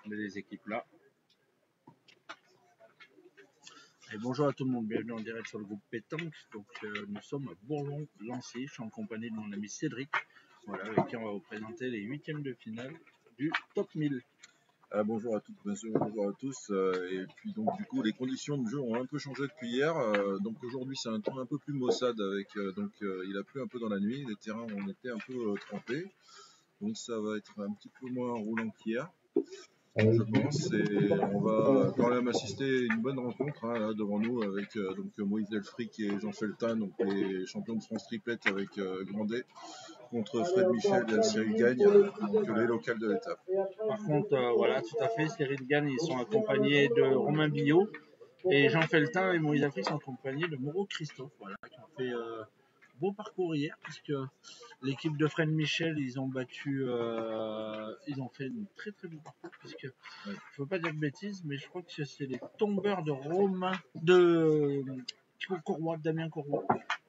je mets les équipes là. Et bonjour à tout le monde, bienvenue en direct sur le groupe Pétanque. Donc nous sommes à Bourlon-Lancy, je suis en compagnie de mon ami Cédric, voilà, avec qui on va vous présenter les huitièmes de finale du top 1000. Bonjour à toutes, bonjour à tous. Et puis donc du coup les conditions de jeu ont un peu changé depuis hier. Donc aujourd'hui c'est un temps un peu plus maussade avec il a plu un peu dans la nuit, les terrains ont été un peu trempés. Donc ça va être un petit peu moins roulant qu'hier, je pense. Et on va quand même assister à une bonne rencontre là, devant nous avec Moïse Delfric et Jean Feltin, donc les champions de France triplette avec Grandet, contre Fred Michel et Cyril Gagne, donc les locales de l'étape. Par contre, voilà, tout à fait, Cyril Gagne, ils sont accompagnés de Romain Billot et Jean Feltin et Moïse Delfric sont accompagnés de Moreau Christophe, voilà, qui ont fait beau parcours hier, puisque l'équipe de Fred Michel, ils ont battu, ils ont fait une très très beau parcours, puisque je ne veux pas dire de bêtises, mais je crois que c'est les tombeurs de Romain, de Courroy, Damien Courroy,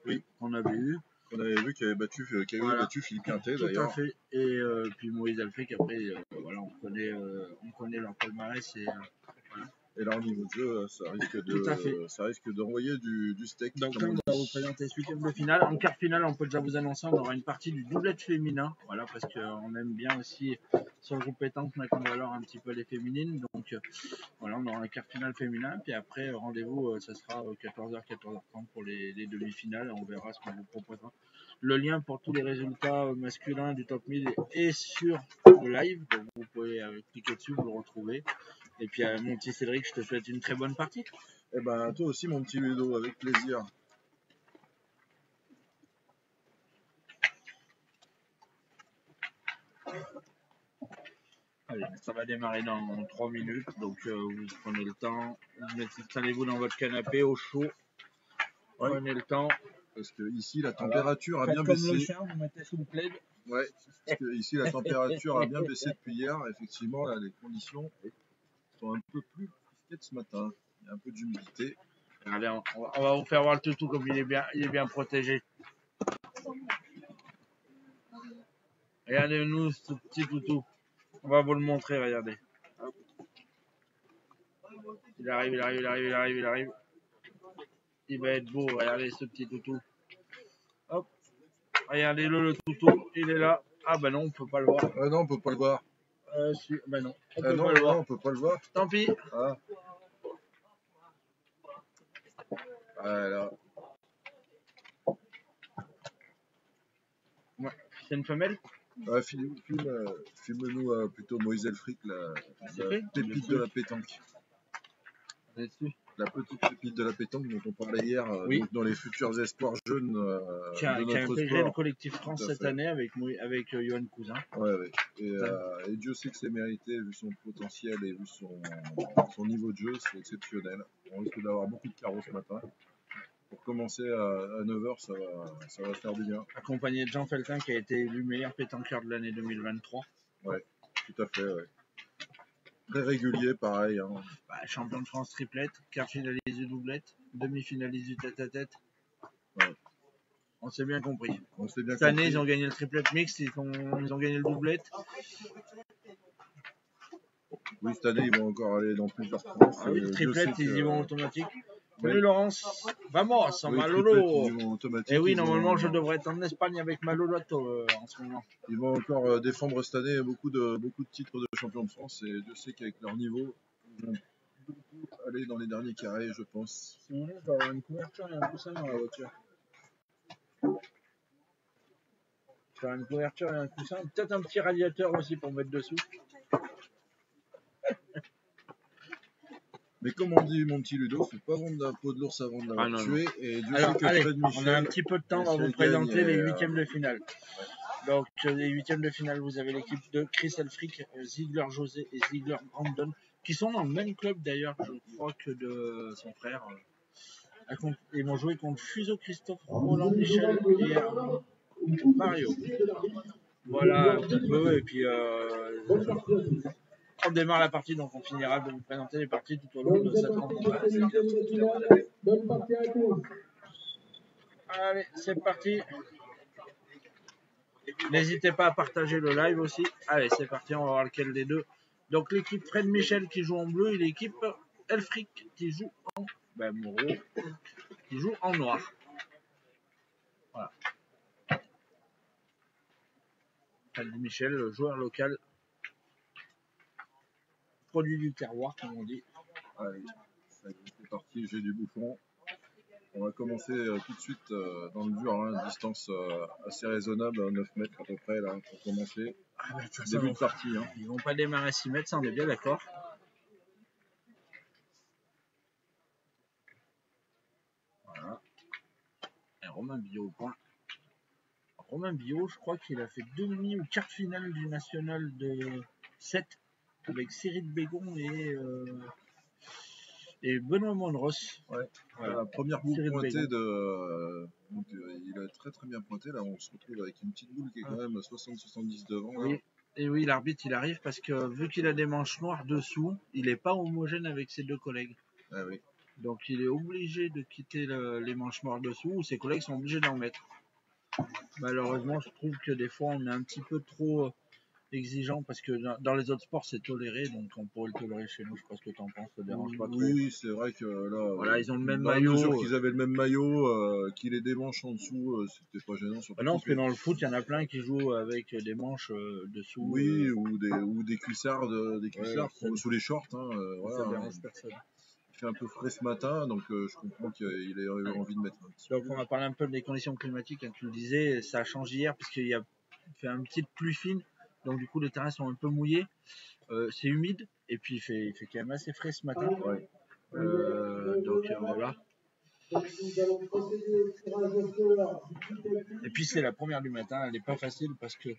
oui, qu'on avait eu. On avait vu qu'il avait battu Philippe Quintet d'ailleurs. Tout à fait. Et puis Moïse Delfric, après, voilà, on connaît leur palmarès et voilà. Et là, au niveau de jeu, ça risque de renvoyer du steak. Donc là, on va vous présenter ce huitième de finale. En quart finale, on peut déjà vous annoncer, on aura une partie du doublette féminin. Voilà, parce qu'on aime bien aussi, sur le groupe pétanque, mettre en valeur un petit peu les féminines. Donc voilà, on aura un quart finale féminin. Puis après, rendez-vous, ça sera 14h, 14h30 pour les demi-finales. On verra ce qu'on vous proposera. Le lien pour tous les résultats masculins du top 1000 est sur le live. Donc vous pouvez cliquer dessus, vous le retrouvez. Et puis mon petit Cédric, je te souhaite une très bonne partie. Eh ben toi aussi mon petit Ludo, avec plaisir. Allez, ça va démarrer dans 3 minutes, donc vous prenez le temps, installez-vous dans votre canapé au chaud, prenez le temps. Parce que ici la température a bien baissé. Comme le chien, vous mettez sous le plaid. Ouais, parce que ici la température a bien baissé depuis hier. Effectivement, là, les conditions sont un peu plus frisquettes ce matin. Il y a un peu d'humidité. Allez, on va vous faire voir le toutou comme il est bien protégé. Regardez-nous ce petit toutou. On va vous le montrer, regardez. Il arrive. Il va être beau, regardez ce petit toutou. Hop, regardez-le toutou, il est là. Ah bah non, on peut pas le voir. Non, on peut pas le voir. Bah non, on peut pas le voir. Tant pis. Ah. Voilà. Ouais. C'est une femelle. Filme-nous plutôt Moïse Delfric, la pépite de la pétanque. La petite pépite de la pétanque dont on parlait hier, oui. Donc dans les futurs espoirs jeunes qui a intégré le collectif France cette année avec Johan Cousin. Ouais. Et Dieu sait que c'est mérité vu son potentiel et vu son niveau de jeu, c'est exceptionnel. On risque d'avoir beaucoup de carreaux ce matin. Pour commencer à 9h, ça va faire du bien. Accompagné de Jean Feltin qui a été élu meilleur pétanqueur de l'année 2023. Ouais, tout à fait, ouais. Très régulier, pareil. Hein. Champion de France triplette, quart finaliste du doublette, demi-finaliste du tête-à-tête. Ouais. On s'est bien compris. Cette année, ils ont gagné le triplette mixte, ils ont gagné le doublette. Oui, cette année, ils vont encore aller dans plusieurs France. Ah oui, le triplette, ils y vont automatique. Salut Laurence, vamos, oui, Malolo. Et oui, normalement, je devrais être en Espagne avec Malolo en ce moment. Ils vont encore défendre cette année beaucoup de titres de champion de France et Dieu sait qu'avec leur niveau, ils vont beaucoup aller dans les derniers carrés, je pense. Si on je dois avoir une couverture et un coussin dans la voiture. Je dois avoir une couverture et un coussin, peut-être un petit radiateur aussi pour mettre dessous. Mais comme on dit, mon petit Ludo, faut pas vendre la peau de l'ours avant de l'avoir tué. Et Dieu sait que Fred Michel, on a un petit peu de temps, on va vous présenter les huitièmes de finale. Ouais. Donc, les huitièmes de finale, vous avez l'équipe de Chris Elfric, Ziegler José et Ziegler Brandon, qui sont dans le même club d'ailleurs, je crois, que de son frère. Ils vont jouer contre Fuseau Christophe, Roland Michel et Mario. Voilà un petit peu, et puis on démarre la partie, donc on finira de vous présenter les parties tout au long de cette rencontre. Allez, c'est parti. N'hésitez pas à partager le live aussi. Allez, c'est parti, on va voir lequel des deux Donc l'équipe Fred Michel qui joue en bleu et l'équipe Elfric qui joue en Moreau, qui joue en noir. Voilà. Fred Michel, le joueur local, produit du terroir comme on dit. Allez, ça y est, c'est parti, j'ai du bouffon. On va commencer tout de suite dans le dur, hein, distance assez raisonnable, 9 mètres à peu près là pour commencer. Ah bah, Début de partie. Hein. Ils vont pas démarrer à 6 mètres, ça on est bien d'accord. Voilà. Et Romain Billot au point. Romain Billot, je crois qu'il a fait demi ou quart finale du national de 7 avec Cyril Bégon et Benoît Monros. Ouais. Voilà. La première boule Cyril pointée Bégon. donc, il a très bien pointé. Là, on se retrouve avec une petite boule qui est quand même 60-70 devant. Là. Oui. Et oui, l'arbitre il arrive parce que vu qu'il a des manches noires dessous, il n'est pas homogène avec ses deux collègues. Ah, oui. Donc il est obligé de quitter les manches noires dessous ou ses collègues sont obligés d'en mettre. Malheureusement, je trouve que des fois on est un petit peu trop exigeant parce que dans les autres sports c'est toléré, donc on pourrait le tolérer chez nous. Je sais pas ce que tu en penses, ça dérange pas trop. Oui, c'est vrai que là, voilà, ils ont le même dans maillot. la mesure qu'ils avaient le même maillot, qu'il ait des manches en dessous, c'était pas gênant. Non, parce que dans le foot, il y en a plein qui jouent avec des manches dessous. Oui, ou des cuissards, sous les shorts. Hein, ça dérange personne. Il fait un peu frais ce matin, donc je comprends qu'il ait envie de mettre un petit peu. Donc on va parler un peu des conditions climatiques, hein, tu le disais, ça a changé hier puisqu'il a fait un petit pluie fine, donc du coup les terrains sont un peu mouillés, c'est humide et puis il fait quand même assez frais ce matin. Ouais. Donc voilà. Et puis c'est la première du matin, elle n'est pas facile parce que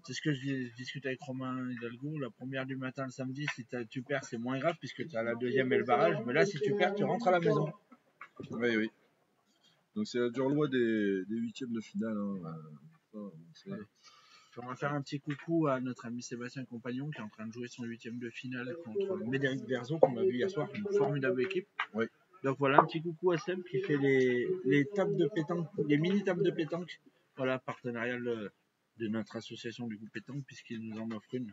c'est ce que je discutais avec Romain Hidalgo, la première du matin le samedi, si tu perds c'est moins grave puisque tu as la deuxième et le barrage, mais là si tu perds tu rentres à la maison. Oui. Donc c'est la dure loi des huitièmes de finale. Hein. On va faire un petit coucou à notre ami Sébastien Compagnon qui est en train de jouer son huitième de finale contre Médéric Verzo qu'on a vu hier soir, une formidable équipe. Oui. Donc voilà, un petit coucou à Seb qui fait les tables de pétanque, les mini tables de pétanque, voilà, partenarial de notre association du groupe pétanque puisqu'il nous en offre une.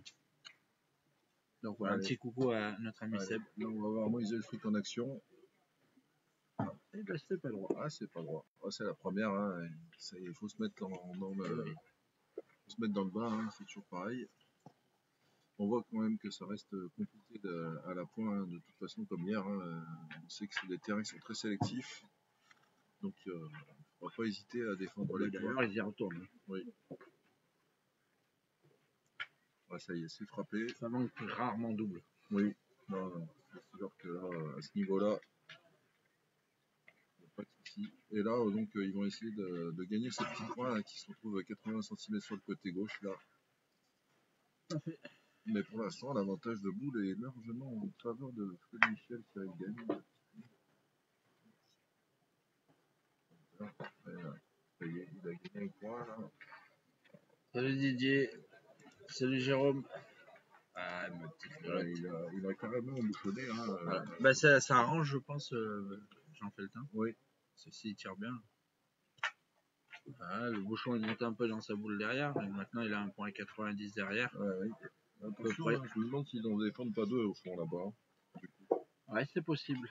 Donc voilà, un petit coucou à notre ami Seb. Là on va voir Moïse Elfric en action. Et ben c'est pas droit. Ah c'est pas droit. Ah, c'est la première, hein. Il faut se mettre dans le bain, hein. C'est toujours pareil. On voit quand même que ça reste compliqué à la pointe, hein, de toute façon comme hier. Hein. On sait que les terrains sont très sélectifs. Donc on ne va pas hésiter à défendre les points. D'ailleurs, ils y retournent. Oui. Ah, ça y est, c'est frappé. Ça manque rarement double. Oui. Non. C'est sûr que là, à ce niveau-là, pas de souci. Et là, donc, ils vont essayer de gagner ce petit point là, qui se retrouve à 80 cm sur le côté gauche là. Parfait. Mais pour l'instant, l'avantage de boule est largement en faveur de Fred Michel qui gagne. Ça y est, il a gagné un point là. Salut Didier. Salut Jérôme. Ah, ma petite il a carrément embouchonné. Hein, voilà. Bah, ça arrange, je pense, Jean Feltin. Oui. Ceci il tire bien. Ah, le bouchon il monte un peu dans sa boule derrière. Et maintenant il a un point 90 derrière. Oui. Attention, hein, je me demande s'ils n'en défendent pas deux au fond là-bas. Ouais, c'est possible.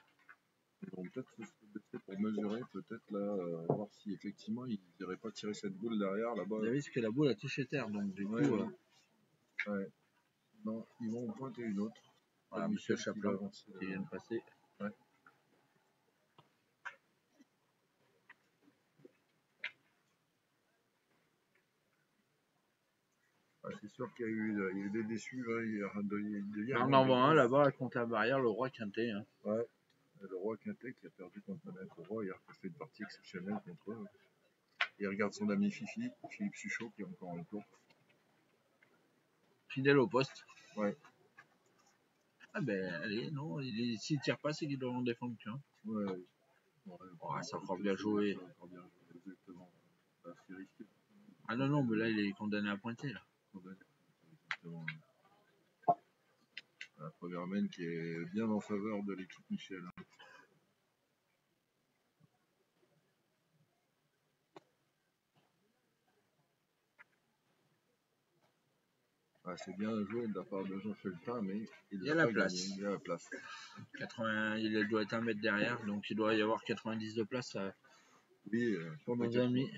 Ils vont peut-être se baisser pour mesurer, peut-être là, voir si effectivement ils n'iraient pas tirer cette boule derrière là-bas. Vous avez vu que la boule a touché terre, donc du coup. Ouais. Non, ils vont en pointer une autre. Voilà, Monsieur Chaplin qui vient de passer. Ouais. Ah, c'est sûr qu'il y a eu des déçus hier. On en voit un là-bas contre la barrière, le roi Quintet. Hein. Ouais. Le roi Quintet qui a perdu contre Maître Roi hier, qui a fait une partie exceptionnelle contre eux. Il regarde son ami Fifi, Philippe Suchot, qui est encore en cours. Fidèle au poste. Ouais. Ah ben, allez, non, s'il tire pas, c'est qu'il doit en défendre qu'un. Ouais. C'est encore bien joué. Exactement. C'est risqué. Ah non, mais là, il est condamné à pointer, là. Exactement. La première main qui est bien en faveur de l'équipe Michel. Ah, c'est bien joué de la part de Jean Feltin, mais Il y a la place. gagné. Il y a la place. 80, il doit être 1 mètre derrière, donc il doit y avoir 90 de place Oui, pour nos amis.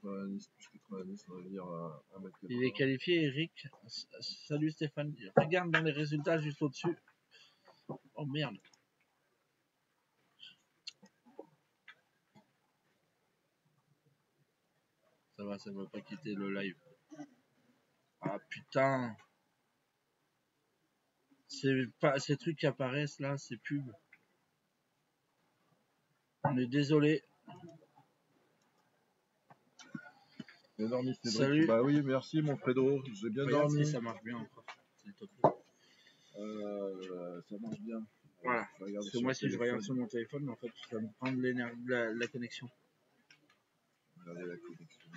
90 plus 90, on va dire 1m80. Il est qualifié, Eric. Salut Stéphane. Regarde dans les résultats juste au-dessus. Oh merde. Ça va pas quitter le live. Ah putain. Ces trucs qui apparaissent là, ces pubs. On est désolé. Bien dormi, Cédric. Salut. Bah oui, merci mon Fredo. J'ai bien dormi. Si ça marche bien encore. Ça marche bien. Voilà. Parce que moi, si je regarde sur mon téléphone, en fait, ça me prend de l'énergie, la connexion. Regardez la connexion.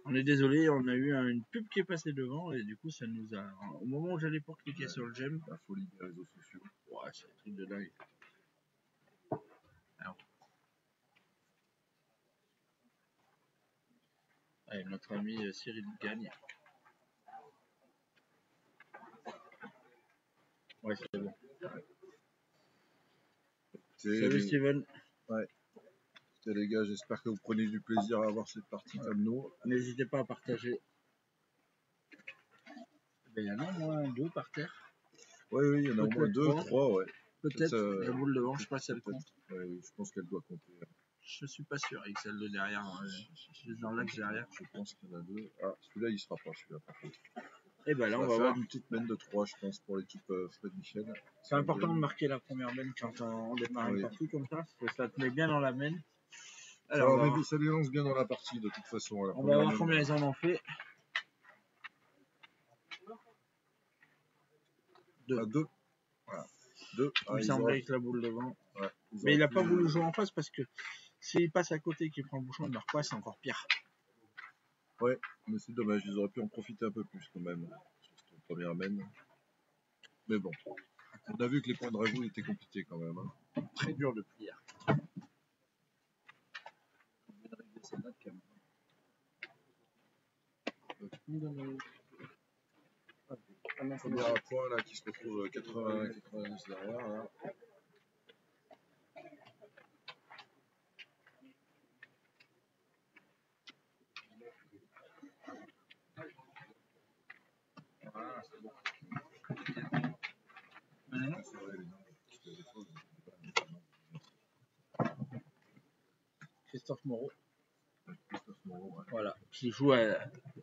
On est désolé, on a eu une pub qui est passée devant et du coup, ça nous a. Au moment où j'allais pour cliquer sur le j'aime. La folie des réseaux sociaux. Ouais, c'est un truc de dingue. Alors. Allez, notre ami Cyril gagne. Ouais, c'est bon. Salut Steven. Ouais. Écoutez, les gars, j'espère que vous prenez du plaisir à voir cette partie comme nous. N'hésitez pas à partager. Ben, il y en a au moins 2 par terre. Oui, il y en a au moins 2, 3, ouais. Peut-être la boule devant, je sais pas si elle compte. Oui, je pense qu'elle doit compter. Je suis pas sûr avec celle de derrière. Je suis dans l'axe derrière. Je pense qu'il y en a 2. Ah, celui-là, il sera pas, celui-là, par contre. Et ben là, on va faire voir. une petite mène de 3, je pense, pour l'équipe Fred Michel. C'est important de marquer la première mène quand on démarre une partie comme ça, parce que ça te met bien dans la mène. Alors, ça les lance bien dans la partie, de toute façon. On va voir combien ils en ont fait. 2. 2. Voilà. 2. Il me semblait avec la boule devant. Ouais, mais il n'a pas voulu jouer en face parce que s'il passe à côté et qu'il prend le bouchon, il ne meurt pas, c'est encore pire. Ouais, mais c'est dommage, ils auraient pu en profiter un peu plus quand même sur cette première mène. Mais bon, on a vu que les points de rajout étaient compliqués quand même. Hein. Très dur de plier. Premier à point là qui se retrouve 80-90 derrière. Là. Voilà, c'est bon. Christophe Moreau. Voilà, qui joue à.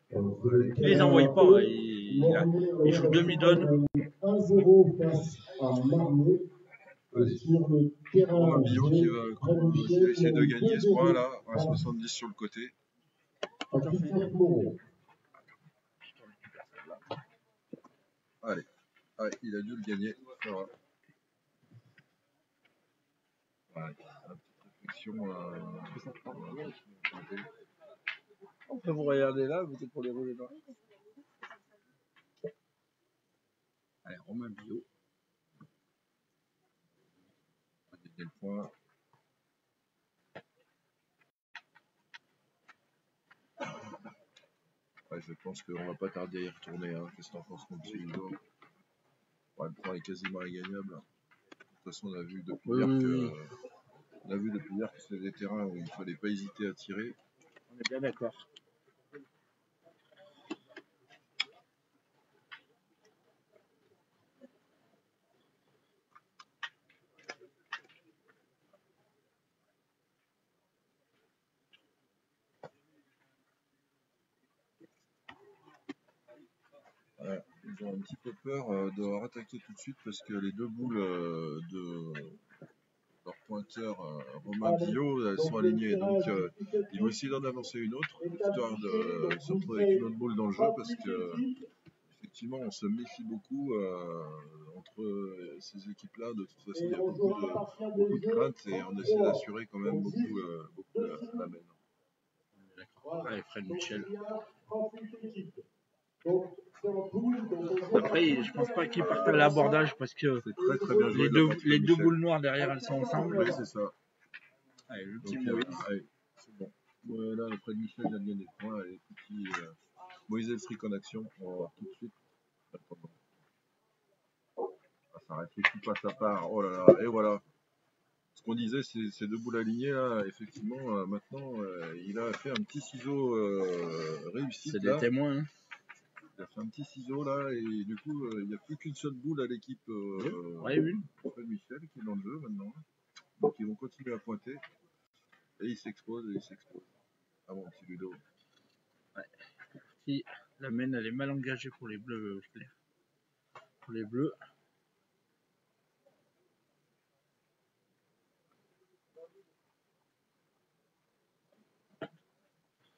Il les envoie pas, il joue demi-donne. 1-0 face à Marmot sur le terrain. Bio qui va essayer de gagner ce point là, à 70 sur le côté. Allez, il a dû le gagner. Voilà. Ouais, la petite réflexion. On peut vous regarder là, peut-être pour les rouler dans. Allez, Romain Bio. On va gagner le point. Ouais, je pense qu'on va pas tarder à y retourner. Hein. Qu'est-ce que t'en penses, mon petit Hugo? Ouais, le point est quasiment ingagnable. De toute façon, on a vu depuis hier que c'était des terrains où il ne fallait pas hésiter à tirer. On est bien d'accord. Ouais, ils ont un petit peu peur de rattaquer tout de suite parce que les 2 boules de leur pointeur Romain Bio, elles sont alignées. Donc ils vont essayer d'en avancer une autre, histoire de se retrouver avec une autre boule dans le jeu parce que effectivement on se méfie beaucoup entre ces équipes-là. De toute façon, il y a beaucoup de craintes et on essaie d'assurer quand même beaucoup la mène. Allez, Fred Michel. Après, je pense pas qu'ils partent à l'abordage parce que très bien les deux boules noires derrière, elles sont ensemble. Oui, c'est ça. Allez, le petit Moïse. C'est bon. Voilà, Fred Michel vient de gagner le point. Allez, petit Moïse Elfric en action. On va voir tout de suite. Ah, ça réfléchit pas sa part. Oh là là, et voilà. Ce qu'on disait, c'est deux boules alignées là. Effectivement, maintenant, il a fait un petit ciseau réussi. C'est des témoins. Hein. Il a fait un petit ciseau là, et du coup, il n'y a plus qu'une seule boule à l'équipe une. Fred Michel qui est dans le jeu maintenant. Donc ils vont continuer à pointer. Et il s'expose, et il s'expose. Ah mon petit Ludo. Ouais. Si la mène, elle est mal engagée pour les bleus clairs. Pour les bleus.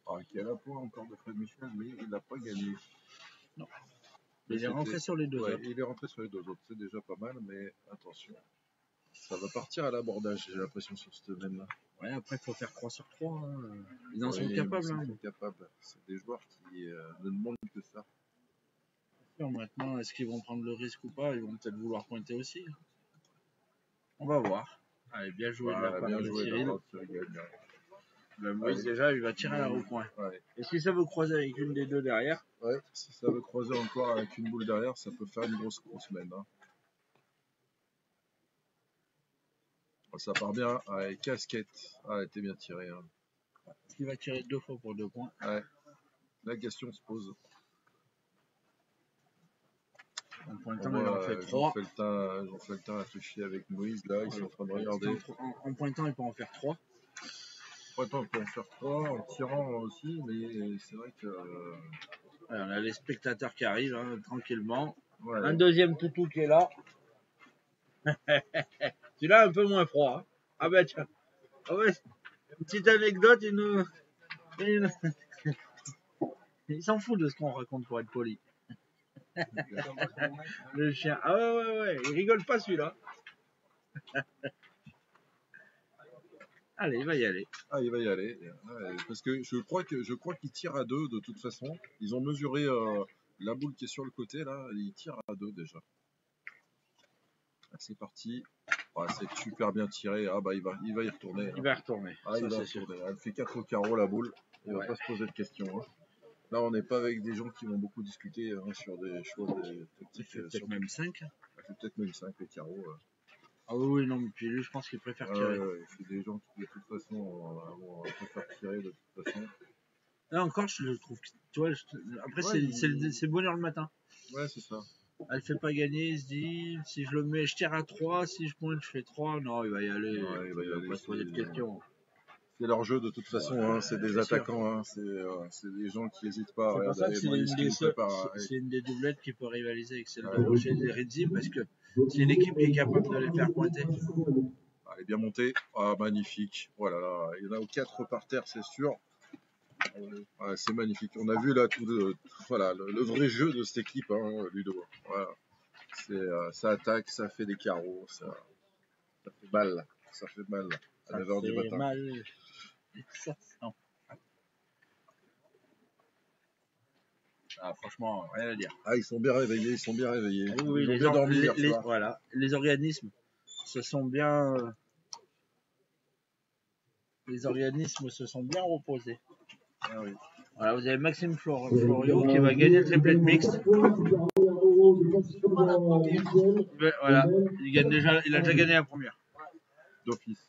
Alors, il y a la point encore de Fred Michel, mais il n'a pas gagné. Non. Mais il est rentré sur les deux autres. Il est rentré sur les deux autres, c'est déjà pas mal, mais attention. Ça va partir à l'abordage, j'ai l'impression, sur cette semaine-là. Ouais, après, il faut faire 3 sur 3. Hein. Ils en sont capables. Ils sont capables. C'est des joueurs qui ne demandent que ça. Maintenant, est-ce qu'ils vont prendre le risque ou pas? Ils vont peut-être vouloir pointer aussi. On va voir. Allez, bien joué de la part de Cyril. Moïse, déjà, il va tirer à la roue coin. Ouais. Et si ça veut croiser avec une des deux derrière? Ouais, si ça veut croiser encore avec une boule derrière, ça peut faire une grosse mène. Hein. Ça part bien. Ouais, casquette. Ah, elle était bien tirée. Hein. Est-ce qu'il va tirer 2 fois pour 2 points? Ouais. La question se pose. En pointant, il en fait 3. J'en fais le temps à réfléchir avec Moïse. Là, ils sont en train de regarder. En pointant, il peut en faire 3. En pointant, il peut en faire 3. En tirant aussi. Mais c'est vrai que. Ouais, on a les spectateurs qui arrivent hein, tranquillement. Ouais. Un deuxième toutou qui est là. Celui-là, un peu moins froid. Hein. Ah ben tiens. Ah ouais. Une petite anecdote, il s'en fout de ce qu'on raconte pour être poli. Le chien. Ah ouais, il rigole pas celui-là. Allez, il va y aller. Ah, il va y aller. Ouais, parce que je crois qu'il tire à 2 de toute façon. Ils ont mesuré la boule qui est sur le côté là. Il tire à 2 déjà. Ah, c'est parti. Ah, c'est super bien tiré. Ah bah il va y retourner. Il va retourner. Ah, il va retourner. Elle fait 4 au carreau la boule. Il va pas se poser de questions. Hein. Là, on n'est pas avec des gens qui vont beaucoup discuter hein, sur des choix de tactiques. Il fait peut-être même 5. Il fait peut-être même 5 les carreaux. Ah oui, non, mais puis lui, je pense qu'il préfère tirer. C'est des gens qui, de toute façon, préfèrent tirer de toute façon. Là encore, je le trouve. Tu vois, après, c'est bonheur le matin. Ouais, c'est ça. Elle fait pas gagner, il se dit, si je le mets, je tire à 3, si je pointe, je fais 3. Non, il va y aller. Ouais, il va pas se poser de questions. C'est leur jeu de toute façon, hein, c'est des attaquants, hein, c'est des gens qui n'hésitent pas à regarder. C'est une des doublettes qui peut rivaliser avec celle de Rocher et Rizzi parce que c'est une équipe qui est capable de les faire pointer. Ah, elle est bien montée, ah, magnifique. Voilà, là, il y en a 4 par terre, c'est sûr. Ah, c'est magnifique. On a vu là le vrai jeu de cette équipe, hein, Ludo. Voilà. Ça attaque, ça fait des carreaux, ça fait mal. Ça fait mal à 9h du matin. Mal. Ça sent. Ah, franchement, rien à dire. Ah, ils sont bien réveillés, Ah, oui, ils ont bien dormi hier soir. Voilà, les organismes se sont bien. Les organismes se sont bien reposés. Ah, oui. Voilà, vous avez Maxime Florio qui va gagner le triplette mixte. Voilà, il a déjà gagné la première. D'office.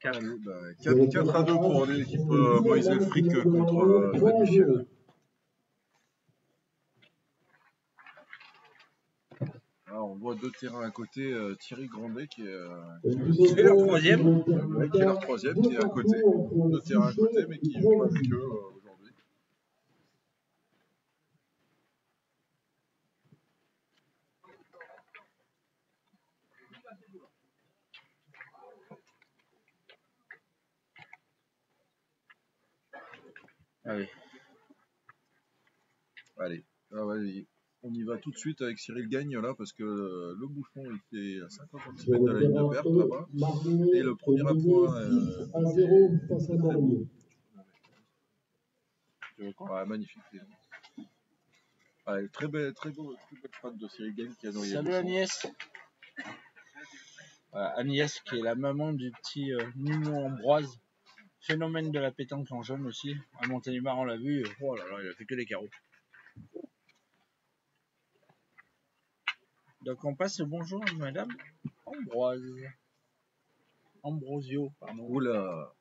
Allez, 4 à 2 pour l'équipe Moïse Elfric contre Fred Michel. Là, on voit 2 terrains à côté, Thierry Grandet qui est leur troisième. Qui est leur troisième, qui est à côté. 2 terrains à côté, mais qui joue avec eux aujourd'hui. Allez, vas-y. On y va tout de suite avec Cyril Gagne là parce que le bouchon il fait à 50 cm de la ligne de perte là-bas. Et le premier appoint ouais, magnifique. Allez, très belle frappe de Cyril Gagne qui a noyé. Salut Agnès. Voilà, Agnès qui est la maman du petit Nuno Ambroise Phénomène de la pétanque en jaune aussi. À Montélimar, on l'a vu. Oh là là, il a fait que les carreaux. Donc on passe le bonjour à madame Ambroise. Ambrosio, pardon. Oula,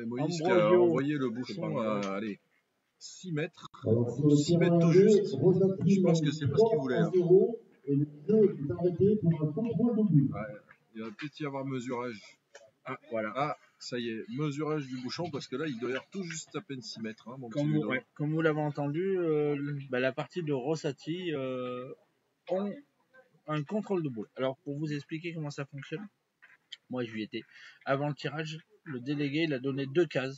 Moïse qui a Ambrosio. envoyé le C'est bouchon pas grave. à allez, 6 mètres. Alors, sur le 6 mètres terrain tout B, juste. Rosati Je pense que mène c'est pas ce qu'il 3 voulait. à Hein. 0 et le jeu est arrêté pour un contrôle de but. Ouais, il va peut-être y avoir mesurage. Ah, voilà. Ah, ça y est, mesurage du bouchon parce que là il doit y avoir tout juste à peine 6 mètres. Hein, mon petit Comme, Ludo. ouais, comme vous l'avez entendu, la partie de Rossati ont un contrôle de boule. Alors pour vous expliquer comment ça fonctionne, moi j'y étais. Avant le tirage, le délégué il a donné 2 cases,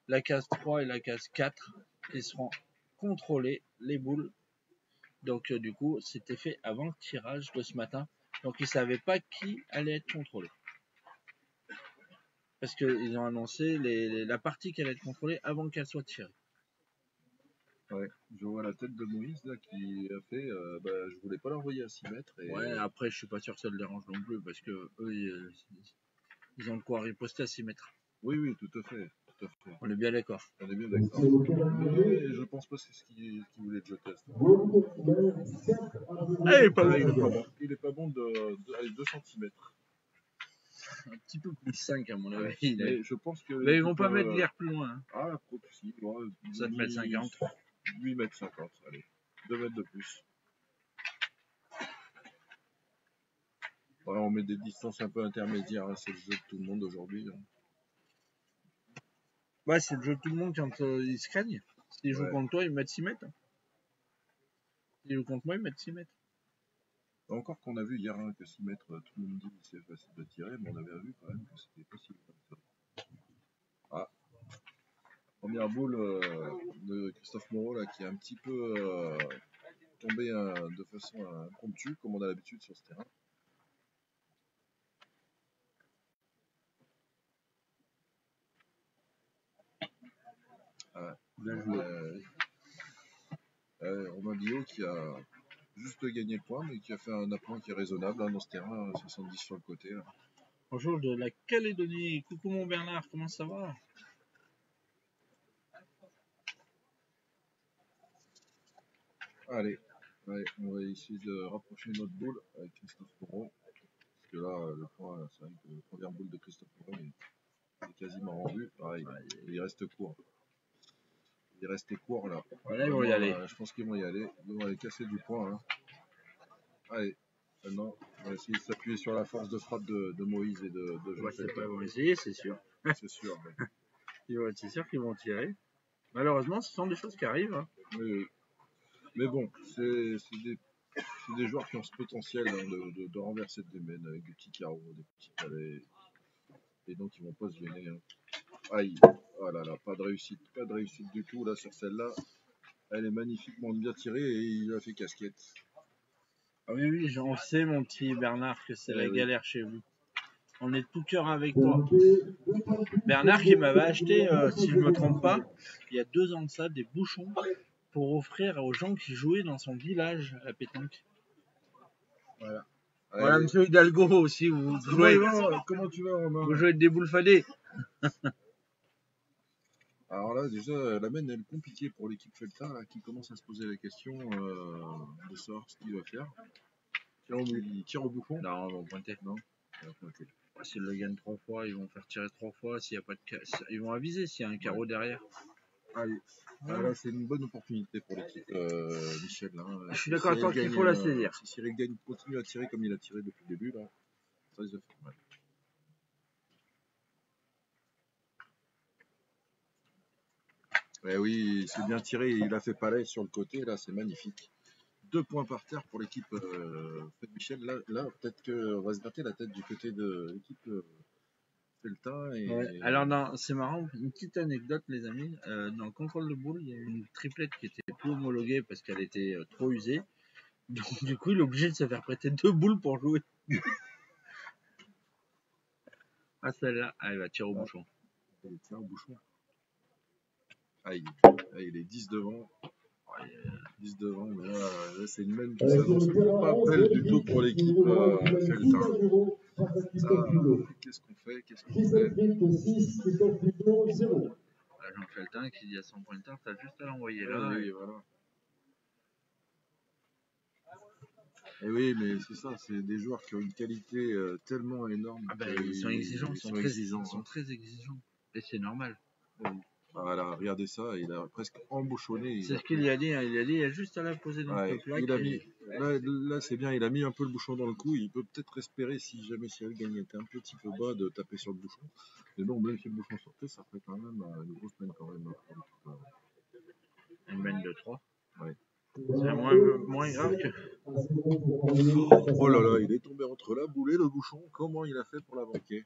la case 3 et la case 4, qui seront contrôlées, les boules. Donc du coup, c'était fait avant le tirage de ce matin. Donc ils ne savaient pas qui allait être contrôlé. Parce qu'ils ont annoncé la partie qui allait être contrôlée avant qu'elle soit tirée. Ouais, je vois la tête de Moïse là qui a fait. Je voulais pas l'envoyer à 6 mètres. Et... Ouais, après je suis pas sûr que ça le dérange non plus parce que eux ils ont de quoi riposter à 6 mètres. Oui, oui, tout à fait. Tout à fait. On est bien d'accord. On est bien d'accord. Sur le terrain B, Mais je pense pas que c'est ce qu'il voulait de jeter. Rome mène 7 à 0. Ah, il est pas mal. Il est pas bon de 2 cm. Un petit peu plus de 5 à mon avis. Mais je pense que. Mais ils vont pas mettre guère plus loin. Hein. Ah, si, 7 mètres 50. 8 mètres 50, allez. 2 mètres de plus. Ouais, on met des distances un peu intermédiaires, hein, c'est le jeu de tout le monde aujourd'hui. Hein. Ouais, c'est le jeu de tout le monde quand ils se craignent. S'ils jouent contre toi, ils mettent 6 mètres. S'ils jouent contre moi, ils mettent 6 mètres. Encore qu'on a vu hier hein, que 6 mètres, tout le monde dit que c'est facile de tirer, mais on avait vu quand même que c'était possible. Ah, première boule de Christophe Moreau là, qui est un petit peu tombé de façon impromptue, comme on a l'habitude sur ce terrain. Romain Billot qui a juste gagné le point, mais qui a fait un appoint qui est raisonnable hein, dans ce terrain, 70 sur le côté. Là. Bonjour de la Calédonie. Coucou mon Bernard, comment ça va? Allez, on va essayer de rapprocher notre boule avec Christophe Moreau. Parce que là, le point, c'est vrai que la première boule de Christophe Moreau est quasiment rendue. Pareil, il reste court. Il restait court là. Voilà, ils vont y aller. Je pense qu'ils vont y aller. Ils vont aller casser du point. Hein. Allez, maintenant, on va essayer de s'appuyer sur la force de frappe de Moïse et de Jean. Ouais, ils vont essayer, c'est sûr. C'est sûr. C'est sûr qu'ils vont tirer. Malheureusement, ce sont des choses qui arrivent. Hein. Oui. Mais bon, c'est des joueurs qui ont ce potentiel hein, de renverser des mènes avec des petits carreaux, des petits palets. Et donc ils vont pas se gêner. Hein. Aïe, oh là là, pas de réussite du tout là sur celle-là. Elle est magnifiquement bien tirée et il a fait casquette. Ah oui, j'en sais mon petit Bernard que c'est la galère chez vous. On est de tout cœur avec toi. Bernard qui m'avait acheté, si je ne me trompe pas, il y a 2 ans de ça, des bouchons pour offrir aux gens qui jouaient dans son village à la pétanque. Voilà. Voilà, monsieur Hidalgo aussi, vous jouez. Comment tu vas, Romain? Vous jouez avec des boules fadées. Alors là, déjà, la mène, elle est compliquée pour l'équipe Felta là, qui commence à se poser la question de savoir ce qu'il va faire. Il tire au bouchon? Non, ils vont pointer. Non. S'ils le gagnent 3 fois, ils vont faire tirer 3 fois. S'il y a pas de ils vont aviser s'il y a un carreau derrière. Allez. Là, c'est une bonne opportunité pour l'équipe Michel. Hein. Je suis d'accord avec toi qu'il faut la saisir. Si Cyril gagne, continue à tirer comme il a tiré depuis le début, là, ça risque de faire mal. Eh oui, c'est bien tiré, il a fait palais sur le côté, là, c'est magnifique. 2 points par terre pour l'équipe Michel. Là peut-être qu'on va se gratter la tête du côté de l'équipe Felta. Et... Ouais. Alors, c'est marrant, une petite anecdote, les amis. Dans le contrôle de boule, il y a une triplette qui était plus homologuée parce qu'elle était trop usée. Donc, du coup, il est obligé de se faire prêter 2 boules pour jouer. Ah, celle-là, elle va tirer au bouchon. Elle tire au bouchon. Aïe, il est 10 devant. 10 devant, mais là c'est une même qui s'annonce pas belle du tout pour l'équipe Felta. face à Christophe Pudot. Qu'est-ce qu'on fait? Qu'est-ce qu'on Gisèle fait? Frick 6, Christophe Pudot 0. Voilà, Jean Feltin qui dit à son pointeur, t'as juste à l'envoyer Ouais, là. oui, voilà. Et oui, mais c'est ça, c'est des joueurs qui ont une qualité tellement énorme. Ah ben, ils sont exigeants, ils sont exigeants. très exigeants. Et c'est normal. Voilà, regardez ça, il a presque embouchonné. C'est ce qu'il y a dit, hein. Il a dit, il y a juste à la poser dans Ouais, cette plaque. il a mis, là c'est bien, il a mis un peu le bouchon dans le cou. Il peut peut-être espérer, si jamais Cyril Gagné était un petit peu bas, de taper sur le bouchon. Mais bon, même si le bouchon sortait, ça ferait quand même une grosse peine quand même. Une mène de 3. Ouais. C'est moins grave que. Oh là là, il est tombé entre la boule et le bouchon. Comment il a fait pour la manquer?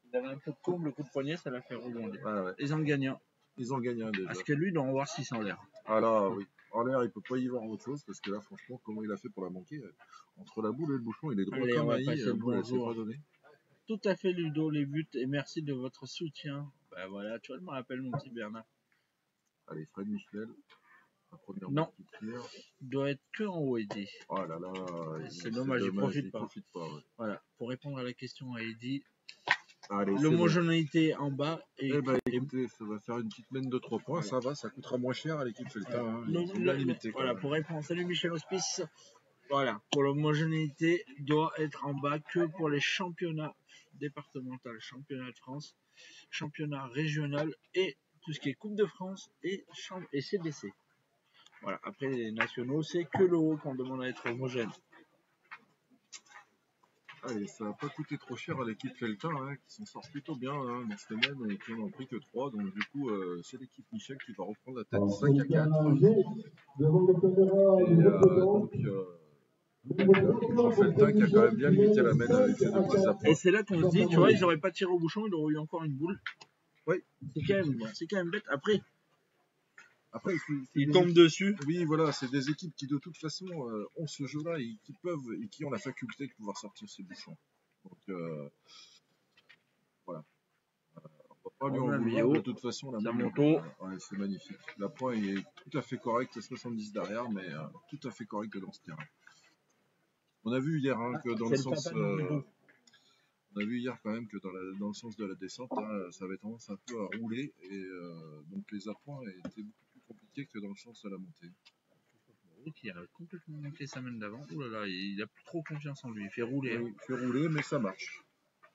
Il avait un peu de courbe, le coup de poignet, ça l'a fait rebondir. Ah ouais. Ils ont gagné un. Ils ont gagné un déjà. Parce que lui, il doit en voir 6 en l'air. Ah là, oui. En l'air, il peut pas y voir autre chose parce que là, franchement, comment il a fait pour la manquer? Entre la boule et le bouchon, il est droit comme un i. La boule, elle s'est pas donnée. Tout à fait, Ludo, les buts, et merci de votre soutien. Ben voilà, tu vois, je me rappelle mon petit Bernard. Allez, Fred Michel. La première non, qui tire. Il doit être que en haut, Eddy. Oh là là, c'est dommage, il profite pas. Ouais. Voilà, pour répondre à la question à Eddy, l'homogénéité en bas. Eh ben, écoutez, ça va faire une petite mène de 3 points, ça va, ça coûtera moins cher à l'équipe Feltin. Voilà, pour répondre, salut Michel Hospice. Voilà, pour l'homogénéité, doit être en bas que pour les championnats départementaux, championnat de France, championnat régional et tout ce qui est Coupe de France et CDC. Voilà, après les nationaux, c'est que le haut qu'on demande à être homogène. Allez, ça n'a pas coûté trop cher à l'équipe Feltin, hein, qui s'en sort plutôt bien dans cette semaine et qui n'en ont pris que 3. Donc du coup, c'est l'équipe Michel qui va reprendre la tête 5 à 4. Jean Feltin qui a quand même bien limité la mène avec ses 2 petits apports. Et c'est là qu'on se dit, tu vois, ils n'auraient pas tiré au bouchon, ils auraient eu encore une boule. Oui. C'est quand même bête. Après ils tombent dessus. Oui, voilà, c'est des équipes qui de toute façon ont ce jeu-là et qui peuvent et qui ont la faculté de pouvoir sortir ces bouchons. Donc voilà. On va pas lui en vouloir. De toute façon, la moto, c'est magnifique. La pointe est tout à fait correcte, 70 derrière, mais tout à fait correcte dans ce terrain. On a vu hier que dans le sens. On a vu hier quand même que dans le sens de la descente, ça avait tendance un peu à rouler et donc les appoints étaient beaucoup plus compliqués que dans le sens de la montée. Qui a complètement manqué sa mène d'avant. Ouh là là, il a plus trop confiance en lui. Il fait rouler. Oui, il fait rouler, mais ça marche.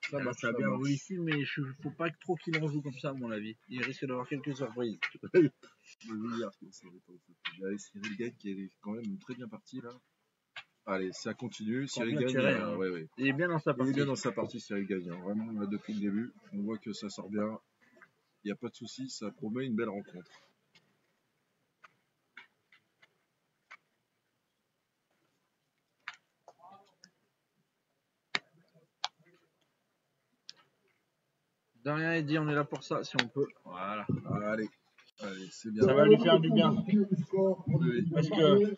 Ça a bien roulé ici, mais il ne faut pas trop qu'il en joue comme ça, à mon avis. Il risque d'avoir quelques surprises. Il y a Cyril Gagne qui est quand même très bien parti là. Allez, ça continue. Cyril Gagne, ouais. Il est bien dans sa partie. Il est bien dans sa partie, Cyril Gagne. Vraiment, là, depuis le début, on voit que ça sort bien. Il n'y a pas de souci, ça promet une belle rencontre. De rien, Eddy, on est là pour ça, si on peut. Voilà. Allez, c'est bien. Ça va lui faire du bien. Oui. Parce que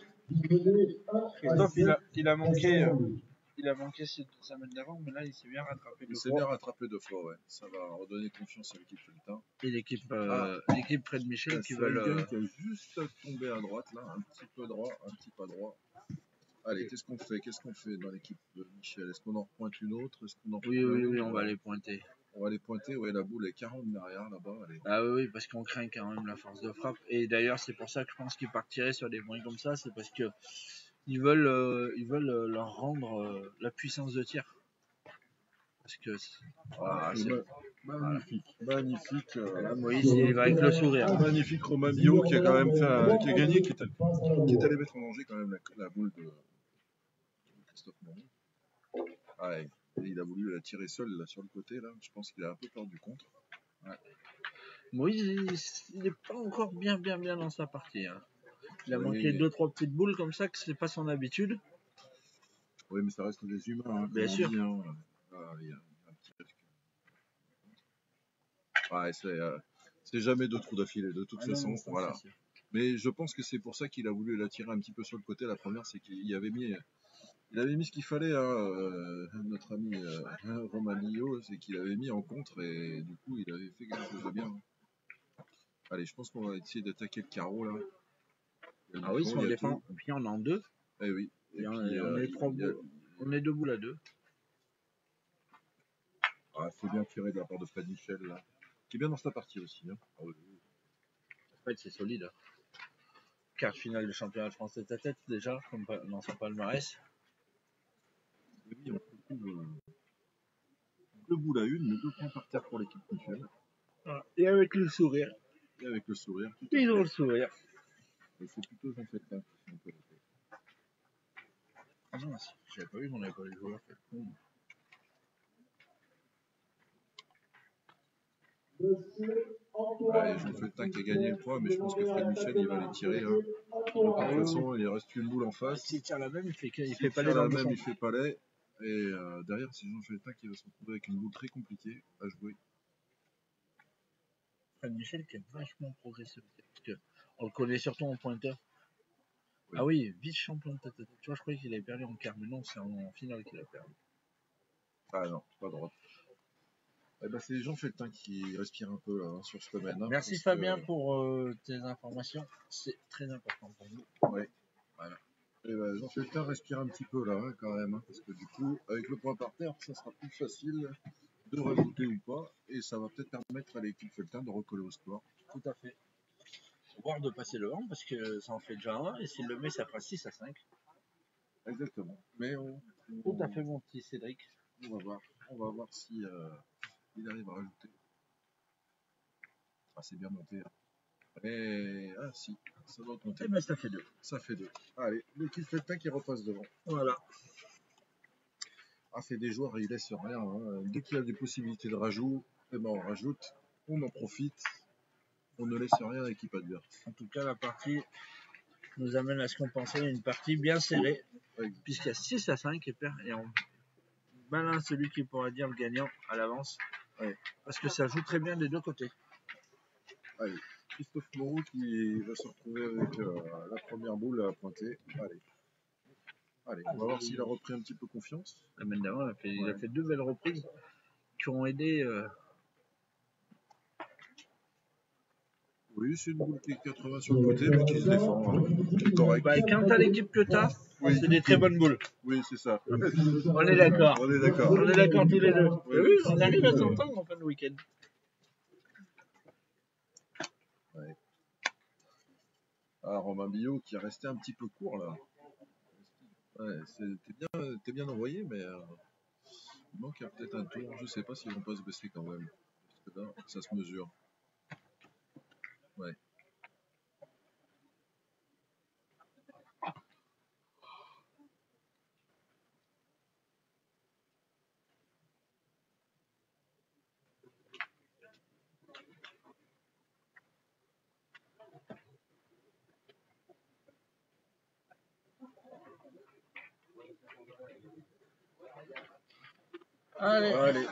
Christophe, il a manqué cette semaine d'avant, mais là, il s'est bien rattrapé 2 fois. Il s'est bien rattrapé 2 fois, ouais. Ça va redonner confiance à l'équipe Feltin. Et l'équipe Fred Michel qui va le... qui a juste tombé à droite, là, un petit peu droit, un petit pas droit. Allez, qu'est-ce qu'on fait dans l'équipe de Michel? Est-ce qu'on en repointe une autre? Oui, on va les pointer. On va les pointer, ouais, la boule est 40 derrière là-bas. Ah oui, parce qu'on craint quand même la force de frappe. Et d'ailleurs, c'est pour ça que je pense qu'ils partent tirer sur des points comme ça, c'est parce que ils veulent leur rendre la puissance de tir. Parce que c'est magnifique. Moïse, il va avec le sourire. Magnifique Romain Bio qui a quand même qui a gagné, qui est allé mettre en danger quand même la boule de Christophe Moreau. Ouais. Il a voulu la tirer seul là sur le côté là. Je pense qu'il a un peu peur du contre. Ouais. Moïse, il n'est pas encore bien dans sa partie. Hein. Il a manqué 2-3 petites boules comme ça que c'est pas son habitude. Oui, mais ça reste des humains. Hein, bien sûr. Il y a un petit risque. Ouais, c'est jamais 2 trous d'affilée de toute façon. Voilà. Mais je pense que c'est pour ça qu'il a voulu la tirer un petit peu sur le côté. La première, c'est qu'il avait mis. Il avait mis ce qu'il fallait, notre ami Romain Lio, c'est qu'il avait mis en contre et du coup il avait fait quelque chose de bien. Allez, je pense qu'on va essayer d'attaquer le carreau là. Ah oui, si on défend, puis on est en 2. Eh oui. Et puis, on est 2 boules à 2. Ah, c'est bien tiré de la part de Fred Michel, là. Qui est bien dans sa partie aussi. Hein. Ah, oui. En fait, c'est solide. Quart finale de championnat de France tête à tête déjà, comme dans son palmarès. Oui, on se retrouve 2 boules à une, mais 2 points par terre pour l'équipe Michel. Et avec le sourire. Et avec le sourire. Ils ont le sourire. Et c'est plutôt Jean-Feltin qui sont connectés. Ah non, j'avais pas vu qu'on avait pas les joueurs. Allez, Jean-Feltin qui a gagné le point, mais je pense que Fred Michel, il va les tirer. Hein. De toute façon, il reste une boule en face. S'il tire la même, il S'il fait pas tire les dans la le même, bouchon. il fait palais. Et derrière, c'est Jean-Feltin qui va se retrouver avec une boule très compliquée à jouer. Fred Michel qui a vachement progressé aussi. Parce que on le connaît surtout en pointeur. Oui. Ah oui, vice-champion de tête à tête. Tu vois, je croyais qu'il avait perdu en quart, mais non, c'est en finale qu'il a perdu. Ah non, pas droit. Eh ben, c'est Jean-Feltin qui respire un peu là, hein, sur ce domaine. Hein, Merci Fabien pour tes informations. C'est très important pour nous. Ouais. Voilà. Et ben, Jean-Feltin respire un petit peu là, hein, quand même. Hein, parce que du coup, avec le point par terre, ça sera plus facile de rajouter ou pas. Et ça va peut-être permettre à l'équipe Feltin de recoller au score. Tout à fait. Voire de passer le 1 parce que ça en fait déjà 1 et s'il le met, ça fera 6 à 5. Exactement. Mais Tout à fait, mon petit Cédric. On va voir si il arrive à rajouter. Ah, c'est bien monté. Hein. Et ah si, ça doit compter. Eh ben, ça fait 2. Ça fait 2. Allez, l'équipe Feltin qui repasse devant. Voilà. Ah, c'est des joueurs, ils laissent rien. Hein. Dès qu'il y a des possibilités de rajout, eh ben, on rajoute, on en profite. On ne laisse rien à l'équipe adverse. En tout cas, la partie nous amène à ce qu'on pensait une partie bien serrée, Oui. puisqu'il y a 6 à 5 et on balance celui qui pourra dire le gagnant à l'avance. Ouais. Parce que ça joue très bien des deux côtés. Allez, Christophe Moreau qui va se retrouver avec la première boule à pointer. Allez, on va voir s'il a repris un petit peu confiance. La semaine d'avant, il a fait 2 belles reprises qui ont aidé. Oui, c'est une boule qui est 80 sur le côté, mais qui se défend, hein, qui est correct. Bah, quand t'as l'équipe que t'as, Oui. c'est des très bonnes boules. Oui, c'est ça. On est d'accord. On est d'accord. On est d'accord tous les deux. Oui, Oui, on arrive à s'entendre en fin de week-end. Ouais. Ah, Romain Billot qui est resté un petit peu court là. Ouais, t'es bien envoyé, mais il manque peut-être un tour. Je sais pas s'ils vont pas se baisser quand même. Parce que là, ça se mesure. Ouais. Allez.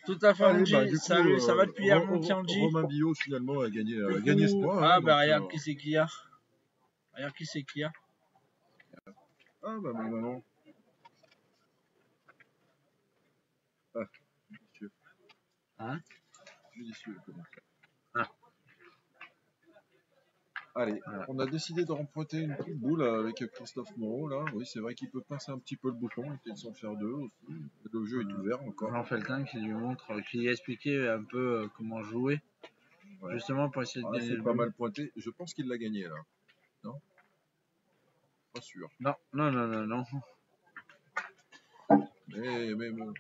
Tout à fait, Angie. Bah, du coup, Salut, ça va depuis hier, mon petit Angie? Romain Billot finalement a gagné ce point. Ah, hein, bah, donc, regarde qui c'est qu'il y a. Regarde qui c'est qu'il y a. Ah, bah, mon maman. Ah, judicieux. Hein? Judicieux, comment ça. Ah. Allez, Voilà. on a décidé de remprunter une petite boule avec Christophe Moreau là. Oui, c'est vrai qu'il peut pincer un petit peu le bouton, il peut s'en faire 2 aussi. Le jeu est ouvert encore. Jean-Feltin qui lui montre, qui lui expliquait un peu comment jouer. Ouais. Justement pour essayer de gagner c'est le pas but. mal pointé. Je pense qu'il l'a gagné là. Non? Pas sûr. Non. Mais bon.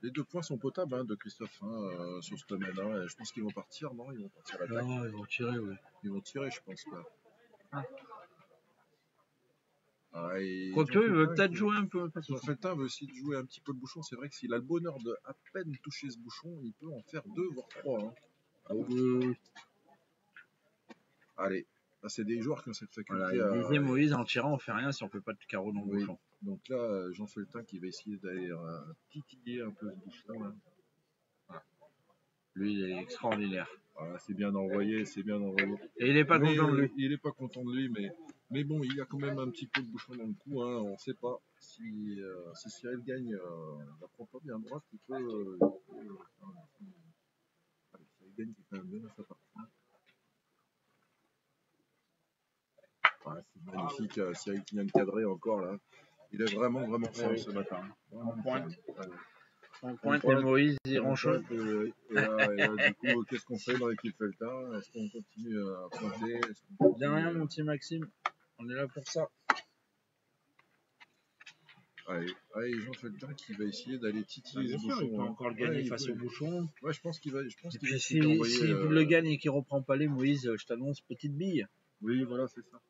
Les 2 points sont potables hein, de Christophe hein, sur ce domaine. Hein, je pense qu'ils vont partir, non? Ils vont partir à l'attaque. Non, ils vont tirer, oui. Ils vont tirer, je pense là. Ah. Quoique, il veut peut-être jouer un peu. Jean-Feltin veut essayer de jouer un petit peu le bouchon. C'est vrai que s'il a le bonheur de à peine toucher ce bouchon, il peut en faire 2 voire 3. Hein. Allez, là, c'est des joueurs qui ont cette faculté voilà, il disait Moïse, en tirant, on fait rien si on fait pas de carreau dans le bouchon. Donc là, Jean-Feltin qui va essayer d'aller titiller un peu ce bouchon. Là. Voilà. Lui, il est extraordinaire. Voilà, c'est bien envoyé. Et il n'est pas content de lui. Il n'est pas content de lui, mais bon, il a quand même un petit peu de bouchon dans le cou. Hein. On ne sait pas si Cyril gagne, la prend pas bien droite, il peut. Cyril gagne qui est quand même bien dans sa partie. C'est magnifique, Cyril qui vient de cadrer encore là. Il est vraiment fort ce matin. En pointe. On pointe et Moïse, il ronchonne. Et là, du coup, qu'est-ce qu'on fait dans l'équipe Feltin? Est-ce qu'on continue à pointer? De rien, mon petit Maxime. On est là pour ça. Allez, Jean Feltin qui va essayer d'aller titiller Bien ce sûr, bouchon. il peut encore le gagner face au bouchon. Ouais, je pense qu'il va. Et puis s'il le gagne et qu'il reprend pas les Moïse, je t'annonce petite bille. Oui, voilà, c'est ça.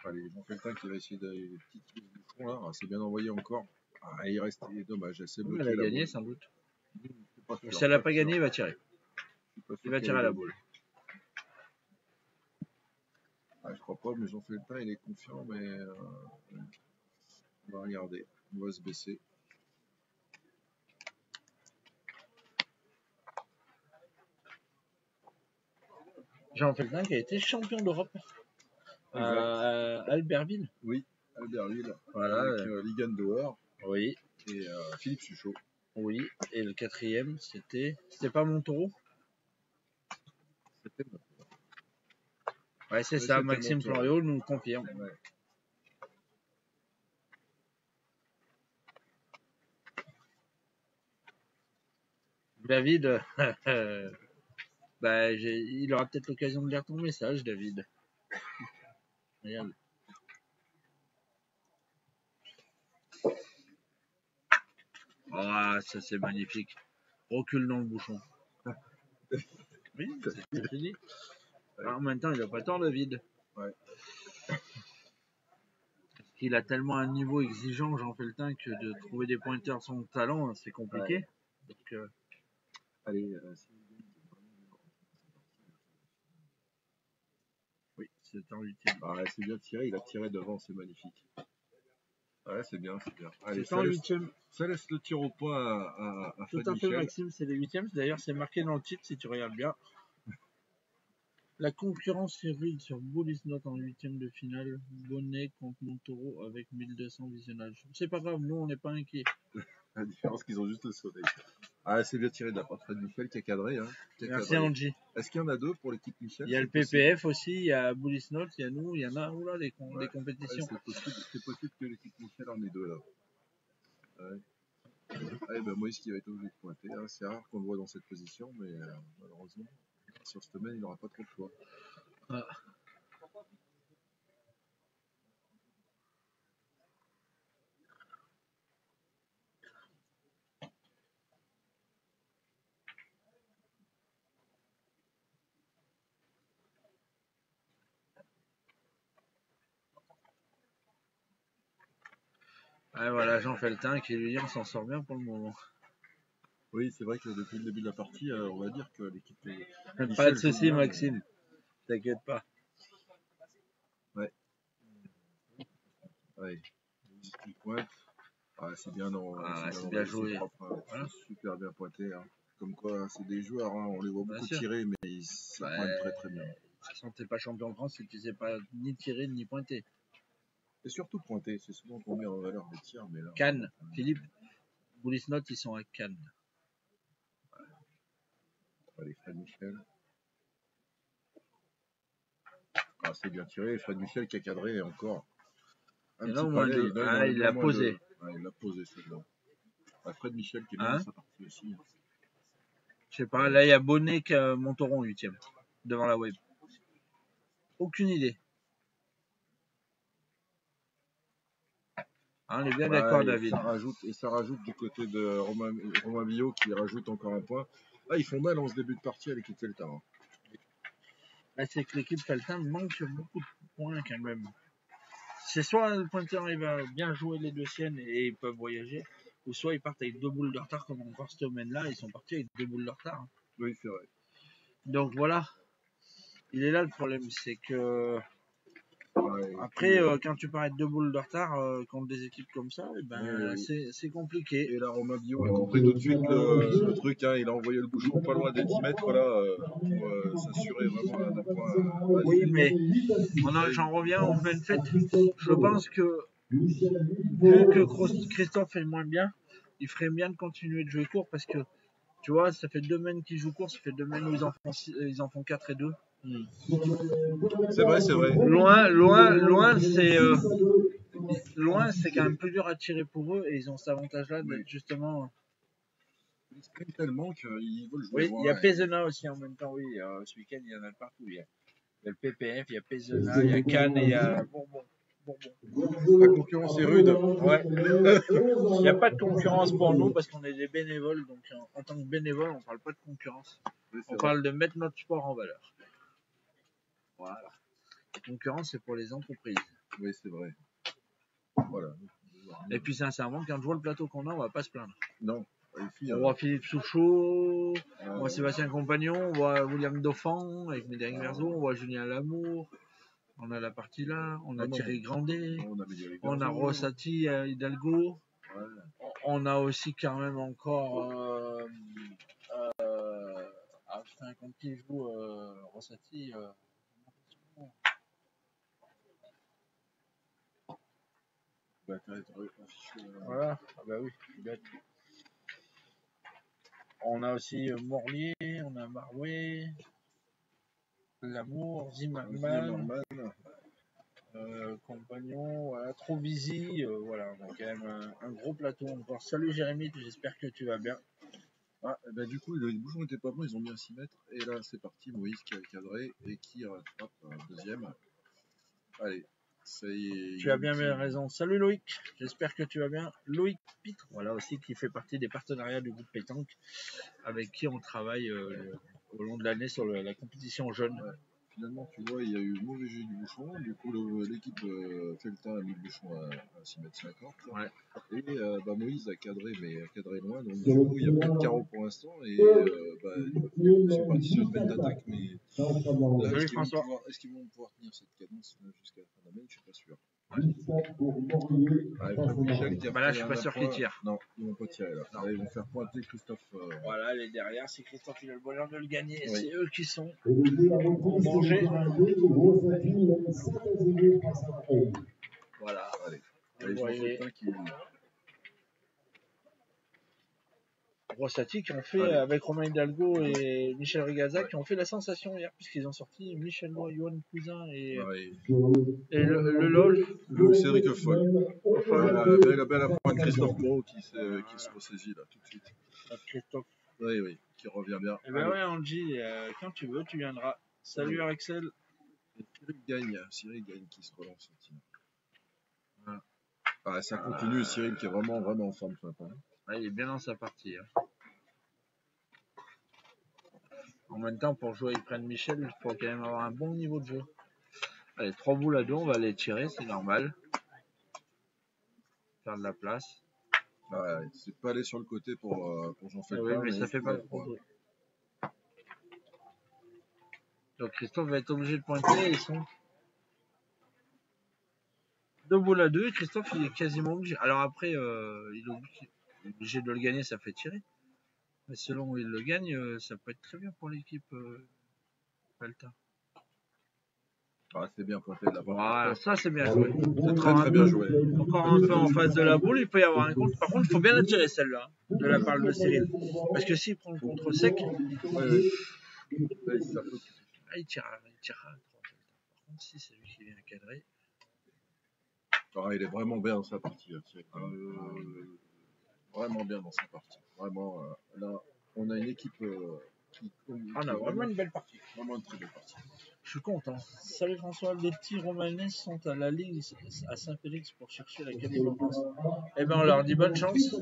Allez, Jean Feltin qui va essayer d'aller titiller ce bouchon là. Ah, c'est bien envoyé encore. Ah, il reste dommage, c'est bloqué. Elle a gagné sans doute. Sûr, si elle n'a pas gagné, il va tirer. Il va tirer à la boule. Ah, je crois pas, mais Jean Feltin il est confiant, mais on va regarder. On va se baisser. Jean Feltin qui a été champion d'Europe à Albertville. Oui, Albertville. Voilà. Avec Ligan Doer. Oui. Et Philippe Suchot. Oui. Et le quatrième, c'était pas Montaureau. C'était ouais, c'est ça. Maxime Floriot nous confirme. Ouais. David, bah, il aura peut-être l'occasion de lire ton message, David. Regarde. Ah, ça c'est magnifique. Recule dans le bouchon. Oui, c'est ce que je dis. Alors, en même temps, il n'a pas tort, David. Ouais. Il a tellement un niveau exigeant, Jean Feltin, que de trouver des pointeurs sans talent, c'est compliqué. Ouais. Donc, allez, oui, c'est en huitième. Ah, c'est bien tiré, il a tiré devant, c'est magnifique. Ouais, c'est bien, c'est bien. Allez, c'est en huitième. Ça laisse le tir au point à Tout Fred à fait, Michel. Maxime, c'est les huitièmes. D'ailleurs, c'est marqué dans le titre si tu regardes bien. La concurrence est rude sur Bullis Note en huitième de finale. Bonnet contre Montaureau avec 1200 visionnages. C'est pas grave, nous on n'est pas inquiets. La différence qu'ils ont juste le soleil. Ah, c'est bien tiré de la part de Fred Michel qui a cadré. Hein, merci Angie. Est-ce qu'il y en a deux pour l'équipe Michel? Il y a le PPF aussi, il y a Bullis Note, il y a nous, il y en a oula, les compétitions. Ouais, c'est possible que l'équipe Michel en ait deux là. Ouais. Allez, ben, Moïse qui va être obligé de pointer. Hein. C'est rare qu'on le voit dans cette position, mais malheureusement, sur cette semaine, il n'aura pas trop de choix. Ah. Ouais, voilà, Jean Feltin qui lui dit on s'en sort bien pour le moment. Oui, c'est vrai que depuis le début de la partie, on va dire que l'équipe est... Pas de soucis, Maxime. T'inquiète pas. Ouais. Ouais. Il pointe. Ah, c'est bien, non. C'est bien joué. Propre, voilà. Super bien pointé. Hein. Comme quoi, c'est des joueurs, hein, on les voit beaucoup tirer, mais ça pointe très très bien. De toute façon, t'es pas champion de France si tu sais pas ni tirer ni pointer. Et surtout pointer, c'est souvent qu'on met en valeur des tirs, mais là... Cannes, Philippe, Bullis Note, ils sont à Cannes. Allez, Fred Michel. Ah, c'est bien tiré. Fred Michel qui a cadré encore. Un petit palais, il l'a posé. Ouais, il l'a posé celui-là. Ah, Fred Michel qui est bien dans sa partie aussi. Hein. Je sais pas, là il y a Bonnet qui a Montauron 8ème devant la web. Aucune idée. Hein, on est bien d'accord, David. Ça rajoute du côté de Romain Billot qui rajoute encore un point. Ah, ils font mal en ce début de partie à l'équipe Feltin. Hein. Là, c'est que l'équipe Feltin manque beaucoup de points quand même. C'est soit le pointeur il va bien jouer les deux siennes et ils peuvent voyager, ou soit ils partent avec 2 boules de retard comme encore cette semaine-là, ils sont partis avec 2 boules de retard. Hein. Oui, c'est vrai. Donc voilà, il est là le problème, c'est que ouais, après quand tu pars avec 2 boules de retard contre des équipes comme ça, et ben, c'est compliqué. Et là Romain Billot a compris tout de suite le truc, hein, il a envoyé le bouchon pas loin des 10 mètres là, pour s'assurer vraiment d'un point. Oui, mais j'en reviens au même fait. Je pense que vu que Christophe est moins bien, il ferait bien de continuer de jouer court parce que tu vois, ça fait 2 semaines qu'ils jouent court, ça fait 2 semaines où ils en font 4 et 2. C'est vrai, c'est vrai. Loin, c'est loin, c'est quand même plus dur à tirer pour eux et ils ont cet avantage-là d'être Oui. justement. Ils sprint tellement qu'ils veulent jouer Oui, loin. il y a et- Pézena aussi en même temps, oui. Ce week-end, il y en a de partout. Il y a le PPF, il y a Pézena, il y a Cannes et il y a Bourbon. La concurrence est rude. Ouais. Il n'y a pas de concurrence pour nous parce qu'on est des bénévoles. Donc en tant que bénévole, on ne parle pas de concurrence. Oui, c'est On vrai. parle de mettre notre sport en valeur. Voilà. La concurrence, c'est pour les entreprises. Oui, c'est vrai. Voilà. Et puis sincèrement, quand je vois le plateau qu'on a, on va pas se plaindre. Non, les filles, On voit Philippe Souchot, on euh, voit Sébastien Compagnon, on voit William Dauphin avec Médéric Verzo, on voit Julien Lamour, on a la partie là, on a Ah non. Thierry Grandet, on a Médéric on a Verzo. Rossati Hidalgo, Ouais. on a aussi quand même encore ah putain, contre qui il joue Rossati Bah, t'as affiché, voilà, ah bah oui, je suis bête. On a aussi Morlier, on a Marouet, Lamour, Zimmerman, Compagnon, voilà, Trovizi, voilà, on a quand même un gros plateau encore. Salut Jérémy, j'espère que tu vas bien. Ah, bah, du coup, les bouchons n'étaient pas bons, ils ont mis un 6 mètres. Et là, c'est parti, Moïse qui a cadré et qui rattrape deuxième. Allez, ça y est. Tu as bien raison. Salut Loïc, j'espère que tu vas bien. Loïc Pitre, voilà aussi qui fait partie des partenariats du groupe Pétanque, avec qui on travaille au long de l'année sur la compétition jeune. Ouais. Finalement, tu vois, il y a eu mauvais jeu du bouchon. Du coup, l'équipe Feltin a mis le bouchon à 6 mètres 50. Ouais. Et Moïse a cadré, mais a cadré loin. Donc, du coup, il n'y a pas de carreau pour l'instant. Et ils sont partis sur une bête d'attaque. Mais là, Salut François. est-ce qu'ils vont pouvoir tenir cette cadence jusqu'à la fin de la semaine? Je ne suis pas sûr. Michel qui a Là, fait je suis un pas sûr point. qu'ils tirent. Non, ils vont pas tirer là. Là, ils vont faire pointer Christophe. Voilà, elle est derrière. Si Christophe il a le bonheur de le gagner, Oui. c'est eux qui sont En danger. Voilà. Allez. Vous Allez, voyez Feltin qui. Rossati qui ont fait, Allez. avec Romain Hidalgo et Michel Rigaza, qui ont fait la sensation hier, puisqu'ils ont sorti Michel Lois, Johan Cousin et le LOL. Le Cédric Foll. Voilà, la belle apprendre Christophe Moreau qui se ressaisit là tout de suite. Christophe. Oui, qui revient bien. Eh ben ouais, Angie, quand tu veux, tu viendras. Salut Axel. Et Cyril gagne qui se relance. Voilà. Ah, ça continue, Cyril qui est vraiment en forme ce matin. Ouais, il est bien dans sa partie. Hein. En même temps, pour jouer, ils prennent Michel, il faut quand même avoir un bon niveau de jeu. Allez, 3 boules à 2, on va les tirer, c'est normal. Faire de la place. Ouais, c'est pas aller sur le côté pour Jean Feltin. Oui, mais ça fait pas trop de... Donc Christophe va être obligé de pointer, ils sont 2 boules à 2, Christophe il est quasiment obligé. Alors après, il est obligé de le gagner, ça fait tirer. Mais selon où il le gagne, ça peut être très bien pour l'équipe Feltin. Ah, c'est bien pointé de la part. Voilà, ça c'est bien joué. C'est très bien joué. Encore un peu en face de la boule, il peut y avoir un contre. Par contre, il faut bien la tirer celle-là, de la part de Cyril. Parce que s'il prend le contre sec, il tirera. Par contre, si c'est lui qui vient cadrer. Ah, il est vraiment bien dans sa partie. Vraiment bien dans sa partie. Vraiment, là, on a une équipe qui. On a vraiment une belle partie. Vraiment une très belle partie. Je suis content. Salut François, les petits Romanais sont à la ligne à Saint-Félix pour chercher la qualité en France. Eh bien, on leur dit bonne chance.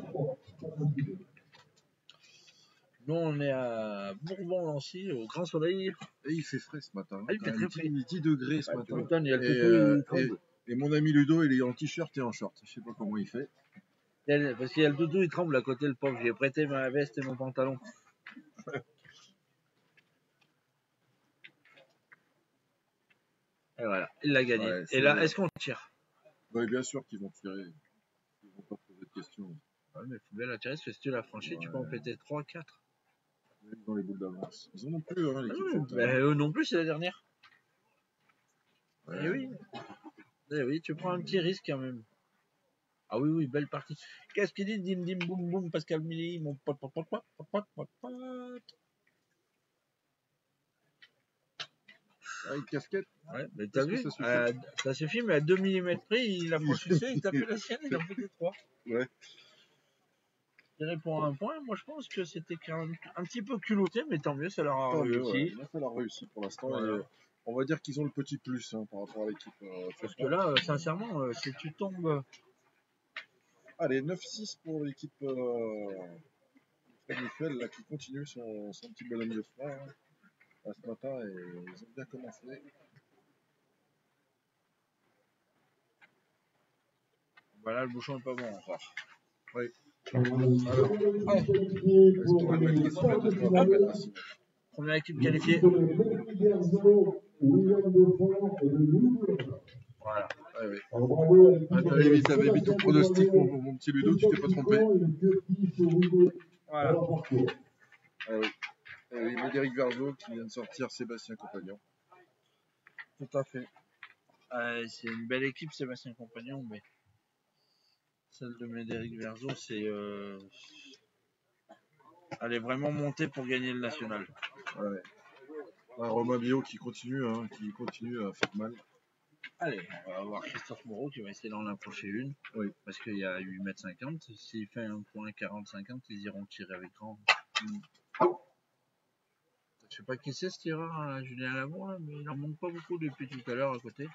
Nous, on est à Bourbon-Lancy, au grand soleil. Et il fait frais ce matin. Ah, il fait très frais. 10 degrés ce matin. Putain, il y a le toutou, et mon ami Ludo, il est en t-shirt et en short. Je sais pas comment il fait. Parce qu'il y a le toutou, il tremble à côté, le pauvre. J'ai prêté ma veste et mon pantalon. Et voilà, il l'a gagné. Ouais, et là, est-ce qu'on tire? Oui, bien sûr qu'ils vont tirer. Ils vont pas poser de questions. Ouais, mais il faut bien la tirer, parce que si tu l'as franchi, tu peux en péter 3, 4. Dans les boules d'avance. Ils en ont plus, hein, l'équipe. Eux non plus, c'est la dernière. Ouais. Et oui. Eh oui, tu prends un petit risque quand même. Ah oui, belle partie. Qu'est-ce qu'il dit? Dim, dim, boum, boum, Pascal Milly, mon pote. Avec casquette. Ouais, mais t'as Est-ce que vu, ça suffit ça suffit, mais à 2 mm près, il a franchissé, il a fait la sienne, il en fait que 3. Ouais. Je dirais pour un point, moi je pense que c'était quand même un petit peu culotté, mais tant mieux, ça leur a Tant mieux, ouais. réussi. Là, ça leur réussi pour l'instant. Voilà. Et on va dire qu'ils ont le petit plus par rapport à l'équipe. Parce que là, sincèrement, si tu tombes. Allez, 9-6 pour l'équipe Fred Michel, là, qui continue son petit bonhomme de frein ce matin. Et ils ont bien commencé. Voilà, le bouchon est pas bon encore. Oui. Alors, Est-ce qu'on va le mettre à 6 mètres? Est-ce qu'on va pas le mettre à 6 mètres? Première équipe qualifiée. Voilà. Ah, oui. T'avais mis ton pronostic, mon petit Ludo, tu t'es pas trompé. Voilà. Ah oui. Ah oui, Médéric Vergeot qui vient de sortir Sébastien Compagnon. Tout à fait. C'est une belle équipe, Sébastien Compagnon, mais celle de Médéric Vergeot, c'est. Elle est vraiment montée pour gagner le national. Ouais. Romain Bio qui continue à faire mal. Allez, on va voir Christophe Moreau qui va essayer d'en approcher une. Oui. Parce qu'il y a 8,50 m. S'il fait un point 40-50, ils iront tirer avec grand. Je sais pas qui c'est ce tireur, Julien Lamour, mais il en manque pas beaucoup depuis tout à l'heure à côté.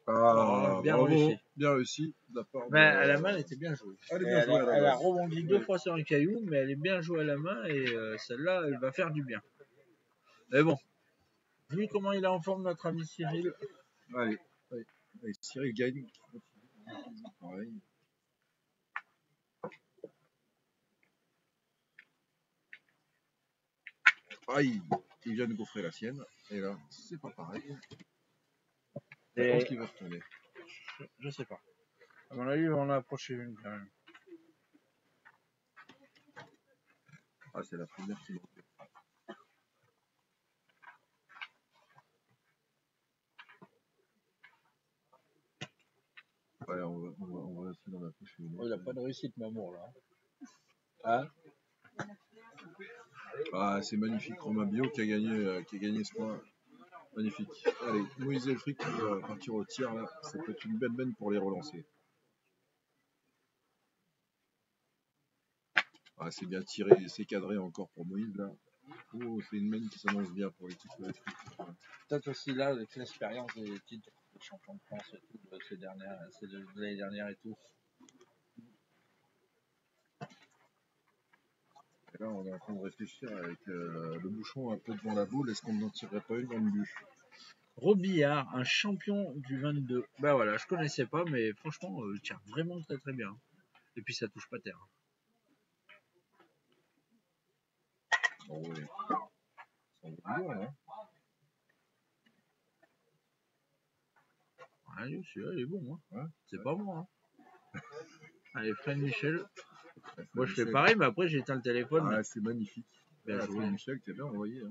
Ah, bien bravo, réussi. Bien réussi de la part Mais à la main, elle était bien jouée. Elle a rebondi 2 fois sur un caillou, mais elle est bien jouée à la main et celle-là, elle va faire du bien. Mais bon, vu comment il est en forme, notre ami Cyril. Allez, Cyril gagne. Pareil. Aïe, il vient de gaufrer la sienne. Et là, c'est pas pareil. Je pense qu'il va retourner. Je sais pas. À mon avis, on a approché une quand même. Ah, c'est la première qui manque. Ouais, on va essayer d'en approcher une. Il n'a pas de réussite, Mamour, là. Hein? Ah, c'est magnifique. Romain Bio qui a gagné ce point. Magnifique. Allez, Moïse Elfric qui va partir au tir là. Ça peut être une belle benne pour les relancer. Ah, c'est bien tiré, c'est cadré encore pour Moïse là. Oh, c'est une mène qui s'annonce bien pour l'équipe Elfric. Peut-être aussi là, avec l'expérience des titres de champion de France et tout, de l'année dernière et tout. Et là, on est en train de réfléchir avec le bouchon un peu devant la boule. Est-ce qu'on n'en tirerait pas une dans le but? Robillard, un champion du 22. Bah voilà, je connaissais pas, mais franchement, il tire vraiment très très bien. Et puis ça touche pas terre. Oh, oui. Ça va bien, hein. Allez, celui-là, il est bon. Hein. Ouais, c'est pas moi. Hein. Allez, Fred Michel. Ouais, Moi, je fais pareil, mais après, j'ai éteint le téléphone. Ah, c'est magnifique. Bien joué. Fred Michel, t'es bien envoyé. Hein.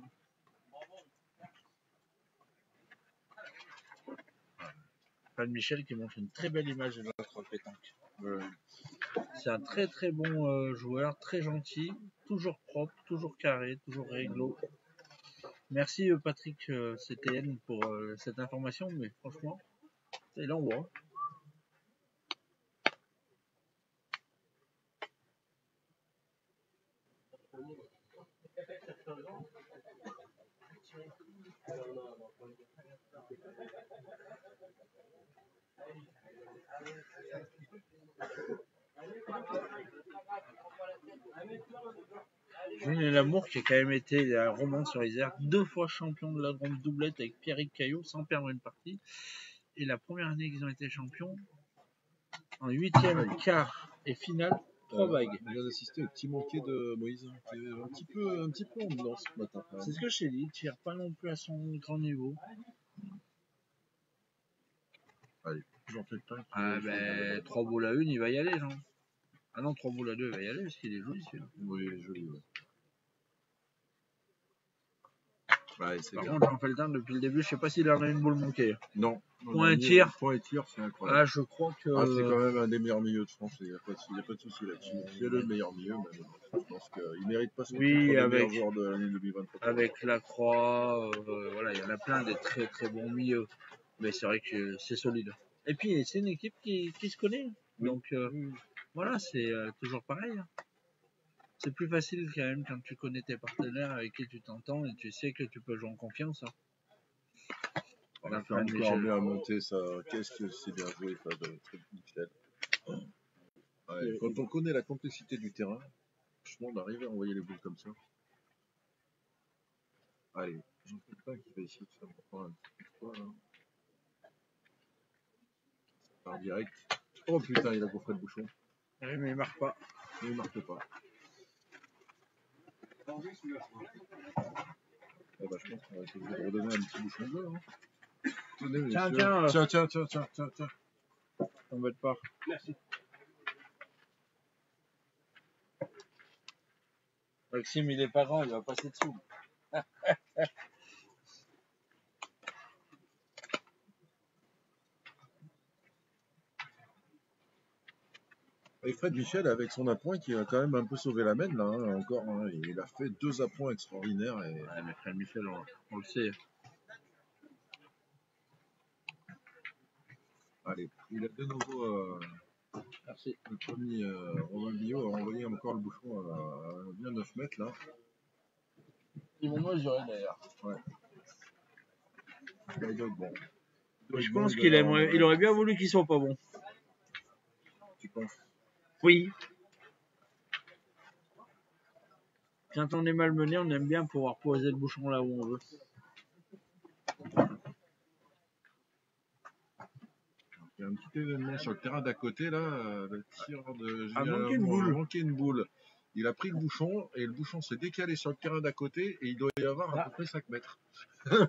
Fred Michel qui montre une très belle image de notre pétanque. C'est un très très bon joueur, très gentil, toujours propre, toujours carré, toujours réglo. Merci Patrick CTN pour cette information, mais franchement, il envoie. Julien Lamour qui a quand même été à Romans-sur-Isère, 2 fois champion de la grande doublette avec Pierrick Caillot sans perdre une partie. Et la première année qu'ils ont été champions, en 8e, quart et finale, 3 bagues. On vient d'assister au petit manqué de Moïse, qui est un petit peu en dedans ce matin. C'est ce que je t'ai dit, il tire pas non plus à son grand niveau. Allez, j'en fais le temps. Ah ben, 3 boules à 1, il va y aller, Jean. Ah non, 3 boules à 2, il va y aller, parce qu'il est joli celui-là. Oui, il est joli, ouais. Ouais, c'est Par bien. contre, Jean Feltin, depuis le début, je sais pas s'il en a une boule manquée. Non. Point et tir. Point et tir, c'est incroyable. Ah, je crois que. Ah, c'est quand même un des meilleurs milieux de France, il n'y a pas de souci là-dessus. C'est le meilleur milieu, mais je pense qu'il ne mérite pas son Oui, titre de avec- meilleur joueur de l'année 2023. Avec Lacroix, voilà, il y en a plein des très très bons milieux. Mais c'est vrai que c'est solide. Et puis, c'est une équipe qui se connaît. Oui. Donc, voilà, c'est toujours pareil. Hein. C'est plus facile quand même quand tu connais tes partenaires avec qui tu t'entends et tu sais que tu peux jouer en confiance. Hein. On La a fait Fred encore Michel. bien monter ça. Qu'est-ce que c'est bien joué, Fred Michel. Ouais, quand on connaît la complexité du terrain, franchement, on arrive à envoyer les boules comme ça. Allez, j'en fais pas qui va essayer de faire un petit peu là. Par direct. Oh putain, il a gonflé le bouchon. Oui, mais il marque pas. Mais il marque pas. Eh ben, je pense qu'on va être obligé de redonner un petit bouchon bleu. Hein. Tenez, Tiens, messieurs. tiens. T'embête pas. Merci. Maxime, il est pas grand, il va passer dessous. Et Fred Michel, avec son appoint, qui a quand même un peu sauvé la mène, là, hein, encore. Hein, il a fait 2 appoints extraordinaires. Et... Ouais, mais Fred Michel, on le sait. Allez, il a de nouveau. Merci. Notre ami Romain Billot a envoyé encore le bouchon à bien 9 mètres, là. Ils vont mesurer d'ailleurs. Ouais. Il doit être bon. Je pense il aurait bien voulu qu'il soit pas bon. Tu penses? Oui. Quand on est malmené, on aime bien pouvoir poser le bouchon là où on veut. Il y a un petit événement sur le terrain d'à côté, là. Le tireur de A manqué une boule. a manqué une boule. Il a pris le bouchon et le bouchon s'est décalé sur le terrain d'à côté et il doit y avoir à peu près 5 mètres.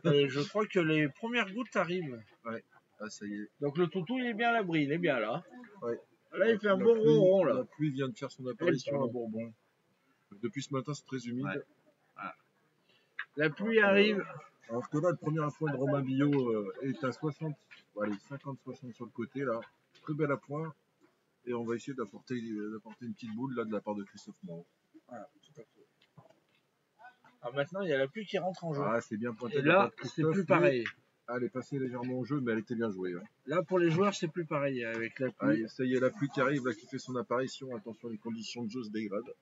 Et je crois que les premières gouttes arrivent. Ouais. Ah, ça y est. Donc le toutou, il est bien à l'abri, il est bien là. Ouais. Là, il fait un bon ronron là. La pluie vient de faire son apparition pardon. à Bourbon. Depuis ce matin, c'est très humide. Ouais. Ah. La pluie arrive. Alors que là, le premier appoint de Romain Billot est à 60, allez, 50-60 sur le côté, là. Très bel appoint. Et on va essayer d'apporter une petite boule, là, de la part de Christophe Moreau. Voilà, tout à fait. Alors maintenant, il y a la pluie qui rentre en jeu. Ah, c'est bien pointé. Et là, c'est plus pareil. Elle est passée légèrement au jeu, mais elle était bien jouée. Hein. Là, pour les joueurs, c'est plus pareil avec la pluie. Ah, ça y est, la pluie qui arrive, là, qui fait son apparition. Attention, les conditions de jeu se dégradent.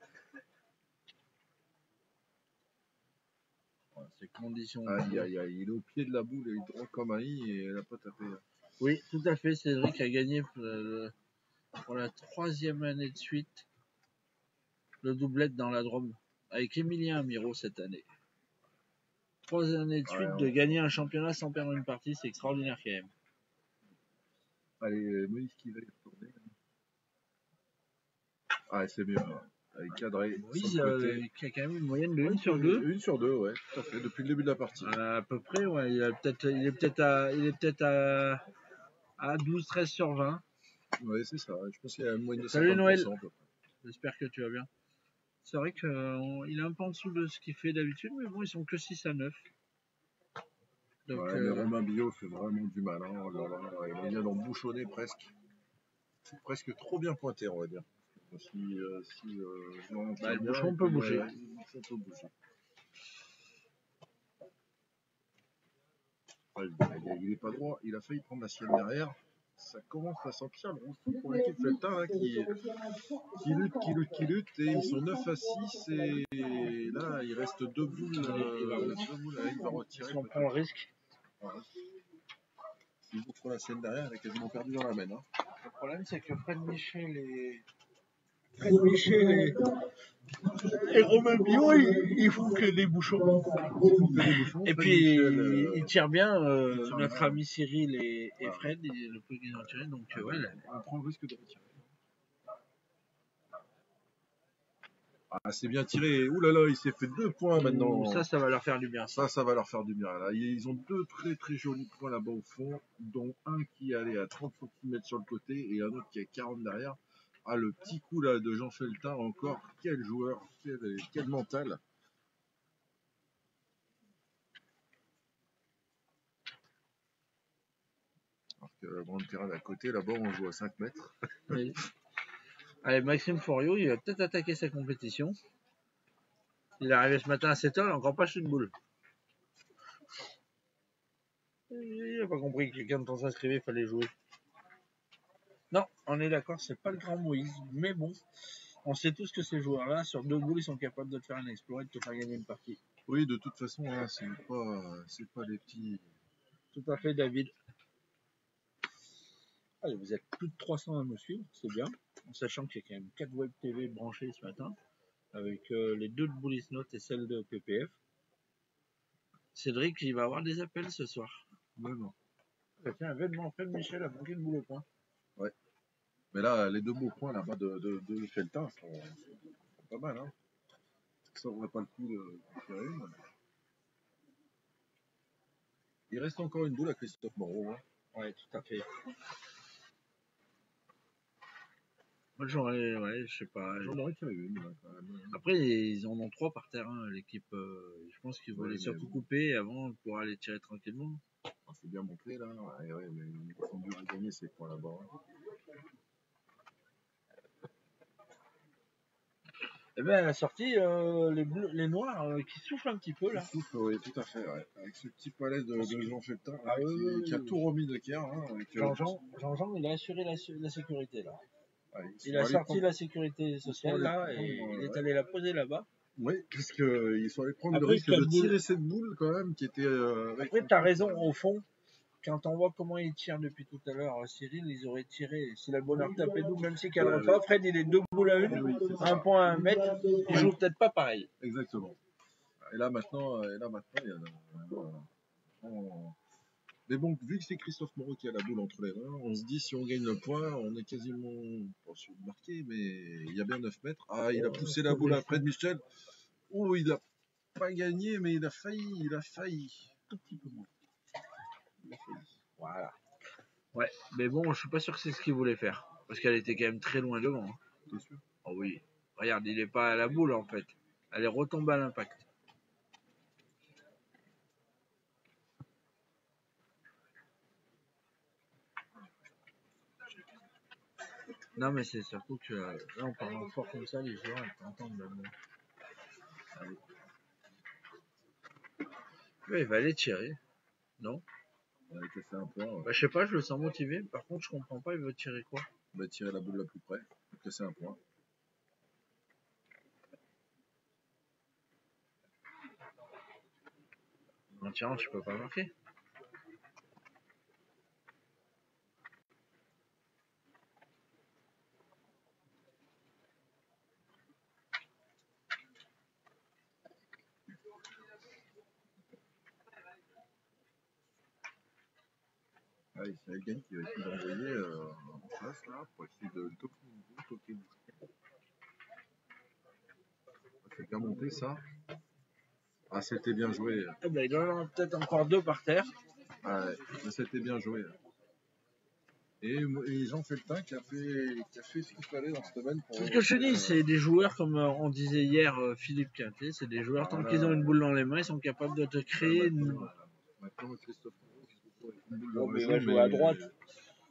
Ces conditions. Il est au pied de la boule, il est droit comme un i et elle n'a pas tapé. Oui, tout à fait. Cédric a gagné pour la 3e année de suite le doublette dans la Drôme avec Emilien Amiro cette année. 3 années de suite de gagner un championnat sans perdre une partie, c'est extraordinaire quand même. Allez, Moïse qui va y retourner. Ah, c'est mieux. Avec cadré. Moïse qui a quand même une moyenne de 1 sur 2. 1 sur 2, ouais, tout à fait, depuis le début de la partie. À peu près, ouais. Il est peut-être à 12-13 sur 20. Ouais, c'est ça. Je pense qu'il y a une moyenne de 50%. Salut Noël. J'espère que tu vas bien. C'est vrai qu'il est un peu en dessous de ce qu'il fait d'habitude, mais bon, ils sont que 6 à 9. Donc, ouais, mais Romain Billot fait vraiment du mal. Hein. Oh là là, il vient d'en bouchonner presque. C'est presque trop bien pointé, on va dire. Le bouchon peut bouger. Le bouchon peut bouger. Ouais, il n'est pas droit. Il a failli prendre la sienne derrière. Ça commence à sentir le rousseau pour l'équipe Feltin hein, qui lutte et ils sont 9 à 6 et là il reste 2 boules. Il va retirer. On prend le risque. Voilà. S'il vous prend la sienne derrière, elle est quasiment perdue dans la main. Hein. Le problème c'est que Fred Michel et Romain Billot, ils font que des bouchons. Et puis, ils tirent bien, notre ami Cyril et Fred, le peu qu'ils ont tiré. Donc, ouais, là, on prend le risque de retirer. Ah, c'est bien tiré. Ouh là là, il s'est fait 2 points maintenant. Ça va leur faire du bien. Ça va leur faire du bien. Là. Ils ont 2 très très jolis points là-bas au fond, dont un qui est allé à 30 cm sur le côté et un autre qui est 40 derrière. Ah, le petit coup là de Jean Feltin encore. Quel joueur, quel mental. que la grande terrain d'à côté, là-bas, on joue à 5 mètres. Oui. Allez, Maxime Fouriot, il va peut-être attaquer sa compétition. Il est arrivé ce matin à 7h, il n'a encore pas acheté de boule. Il n'a pas compris que quand on s'inscrivait, il fallait jouer. Non, on est d'accord, c'est pas le grand Moïse, mais bon, on sait tous que ces joueurs-là, sur 2 boules, ils sont capables de te faire un exploit et de te faire gagner une partie. Oui, de toute façon, hein, c'est pas des petits. Tout à fait, David. Allez, vous êtes plus de 300 à nous suivre, c'est bien, en sachant qu'il y a quand même 4 web TV branchés ce matin, avec les 2 de Bullis Note et celle de PPF. Cédric, il va avoir des appels ce soir. Vraiment. Tiens, événement, Fred Michel a manqué de boule au point. Ouais. Mais là, les 2 beaux points là-bas de Feltin sont pas mal. Hein. Ça aurait pas le coup de faire une. Il reste encore une boule à Christophe Moreau. Hein. Ouais, tout à fait. Moi, j'aurais, ouais, je sais pas. J'en aurais tiré une. Là, quand même. Après, ils en ont 3 par terre, hein, l'équipe. Je pense qu'ils voulaient surtout couper avant de pouvoir aller tirer tranquillement. C'est bien monté là. Ouais, mais ils sont durs à gagner ces points là-bas. Hein. Eh bien, à la sortie, les noirs qui soufflent un petit peu là. Souffle, oui, tout à fait. Ouais. Avec ce petit palais de Jean Feltin qui a oui. tout remis de Caire. Hein, Jean-Jean, il a assuré la sécurité là. Ouais, Il a sorti la sécurité sociale là et il est allé la poser là-bas. Oui, parce qu'ils sont allés prendre le Après, risque de tirer cette boule quand même qui était. Après, tu as raison, au fond, quand on voit comment ils tirent depuis tout à l'heure, Cyril, ils auraient tiré. Si la bonheur tapait double, même si cadre pas, Fred, il est 2 boules à 1, Oui, un point à 1 mètre, il joue peut-être pas pareil. Exactement. Et là maintenant, il y en a. Mais bon, vu que c'est Christophe Moreau qui a la boule entre les mains, on se dit si on gagne le point, on est quasiment pas sûr de marquer, mais il y a bien 9 mètres. Ah, il a poussé la boule à Fred Michel. Oh, il a pas gagné, mais il a failli. Tout petit peu moins. Voilà. Ouais, mais bon, je suis pas sûr que c'est ce qu'il voulait faire. Parce qu'elle était quand même très loin devant. Hein. T'es sûr? Oh oui. Regarde, il est pas à la boule en fait. Elle est retombée à l'impact. Non, mais c'est surtout que là, en parlant fort comme ça, les joueurs ils t'entendent même. Allez. Ouais, il va aller tirer. Non? Il a cassé un point. Ouais. Bah, je sais pas, je le sens motivé. Par contre, je comprends pas, il veut tirer quoi? Il va tirer la boule la plus près. Il a cassé un point. En tirant, tu peux pas marquer. Ah, c'est Elgane qui va essayer d'envoyer en face là pour essayer de toquer. C'est bien monté ça. Ah, c'était bien joué. Ah bah, il en a peut-être encore 2 par terre. Ah, ouais, c'était bien joué. Et Jean Feltin qui a fait ce qu'il fallait dans cette semaine. C'est ce que je te dis, c'est des joueurs comme on disait hier Philippe Quintet, c'est des joueurs tant qu'ils ont une boule dans les mains, ils sont capables de te créer Maintenant, Christophe il va jouer à droite.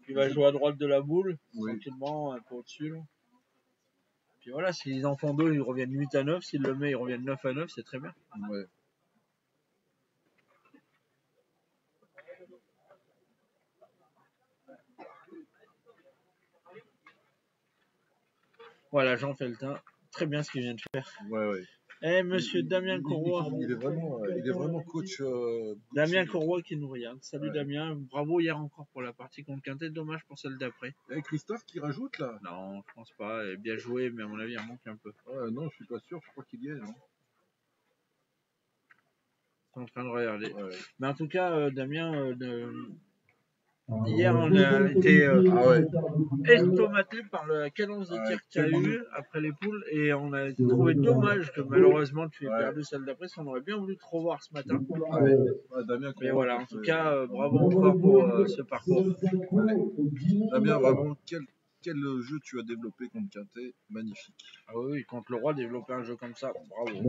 Il va jouer à droite de la boule, tranquillement, un peu au-dessus. Là. Puis voilà, s'ils en font 2, ils reviennent 8 à 9. S'ils le mettent, ils reviennent 9 à 9, c'est très bien. Ouais. Voilà, Jean Feltin, très bien ce qu'il vient de faire. Ouais. Eh, monsieur Damien Courroy. Il est vraiment coach. Damien Courroy qui nous regarde. Salut Damien, bravo hier encore pour la partie contre Quintet, dommage pour celle d'après. Et Christophe qui rajoute là? Non, je pense pas. Il est bien joué, mais à mon avis, il en manque un peu. Non, je suis pas sûr, je crois qu'il y est. Non, je suis en train de regarder. Ouais. Mais en tout cas, Damien, hier, on a été estomaté par la cadence de tir qu'il y a eu après les poules et on a trouvé dommage que malheureusement tu aies perdu celle d'après, parce qu'on aurait bien voulu te revoir ce matin. Damien, mais voilà, en tout cas, bravo encore pour ce parcours. Damien, vraiment, quel jeu tu as développé contre Quintet, magnifique. Ah oui, contre le Roi, développer un jeu comme ça, bravo.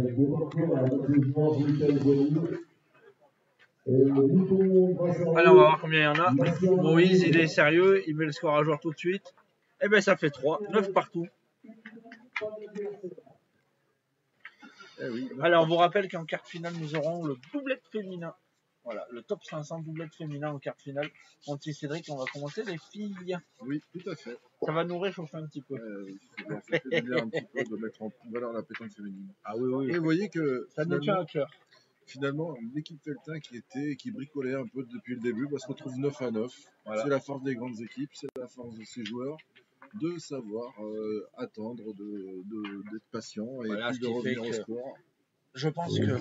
Allez, on va voir combien il y en a. Moïse, il est sérieux, il met le score à jour tout de suite. Et ben ça fait 3, 9 partout. Eh oui, Allez, on vous rappelle qu'en quart finale, nous aurons le doublet féminin. Voilà, le top 500 doublet féminin en quart finale. Mon petit Cédric, on va commencer les filles. oui, tout à fait. Ça va nous réchauffer un petit peu. Ça fait plaisir un petit peu de mettre en valeur la pétanque féminine. Ah oui, oui. Et vous voyez que Ça nous tient à cœur. finalement, l'équipe Feltin qui bricolait un peu depuis le début, se retrouve 9 à 9. Voilà. C'est la force des grandes équipes, c'est la force de ces joueurs de savoir attendre, d'être patient et Voilà, puis ce de qui revenir fait au que- score. Je pense que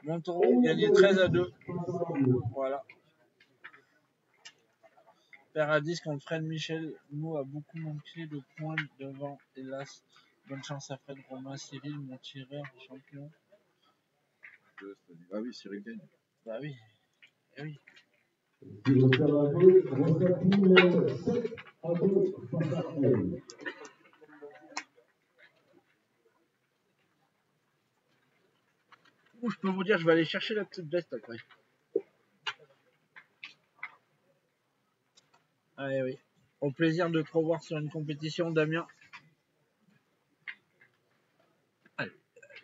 Montauron gagnait 13 à 2. Voilà. Père à 10 contre Fred Michel. Nous a beaucoup manqué de points devant, hélas. Bonne chance à Fred Romain, Cyril, mon tireur champion. Ah oui, Cyril gagne. Bah oui. Eh oui. Ouh, je peux vous dire, je vais aller chercher la petite veste après. Ah oui. Au plaisir de te revoir sur une compétition, Damien. Allez.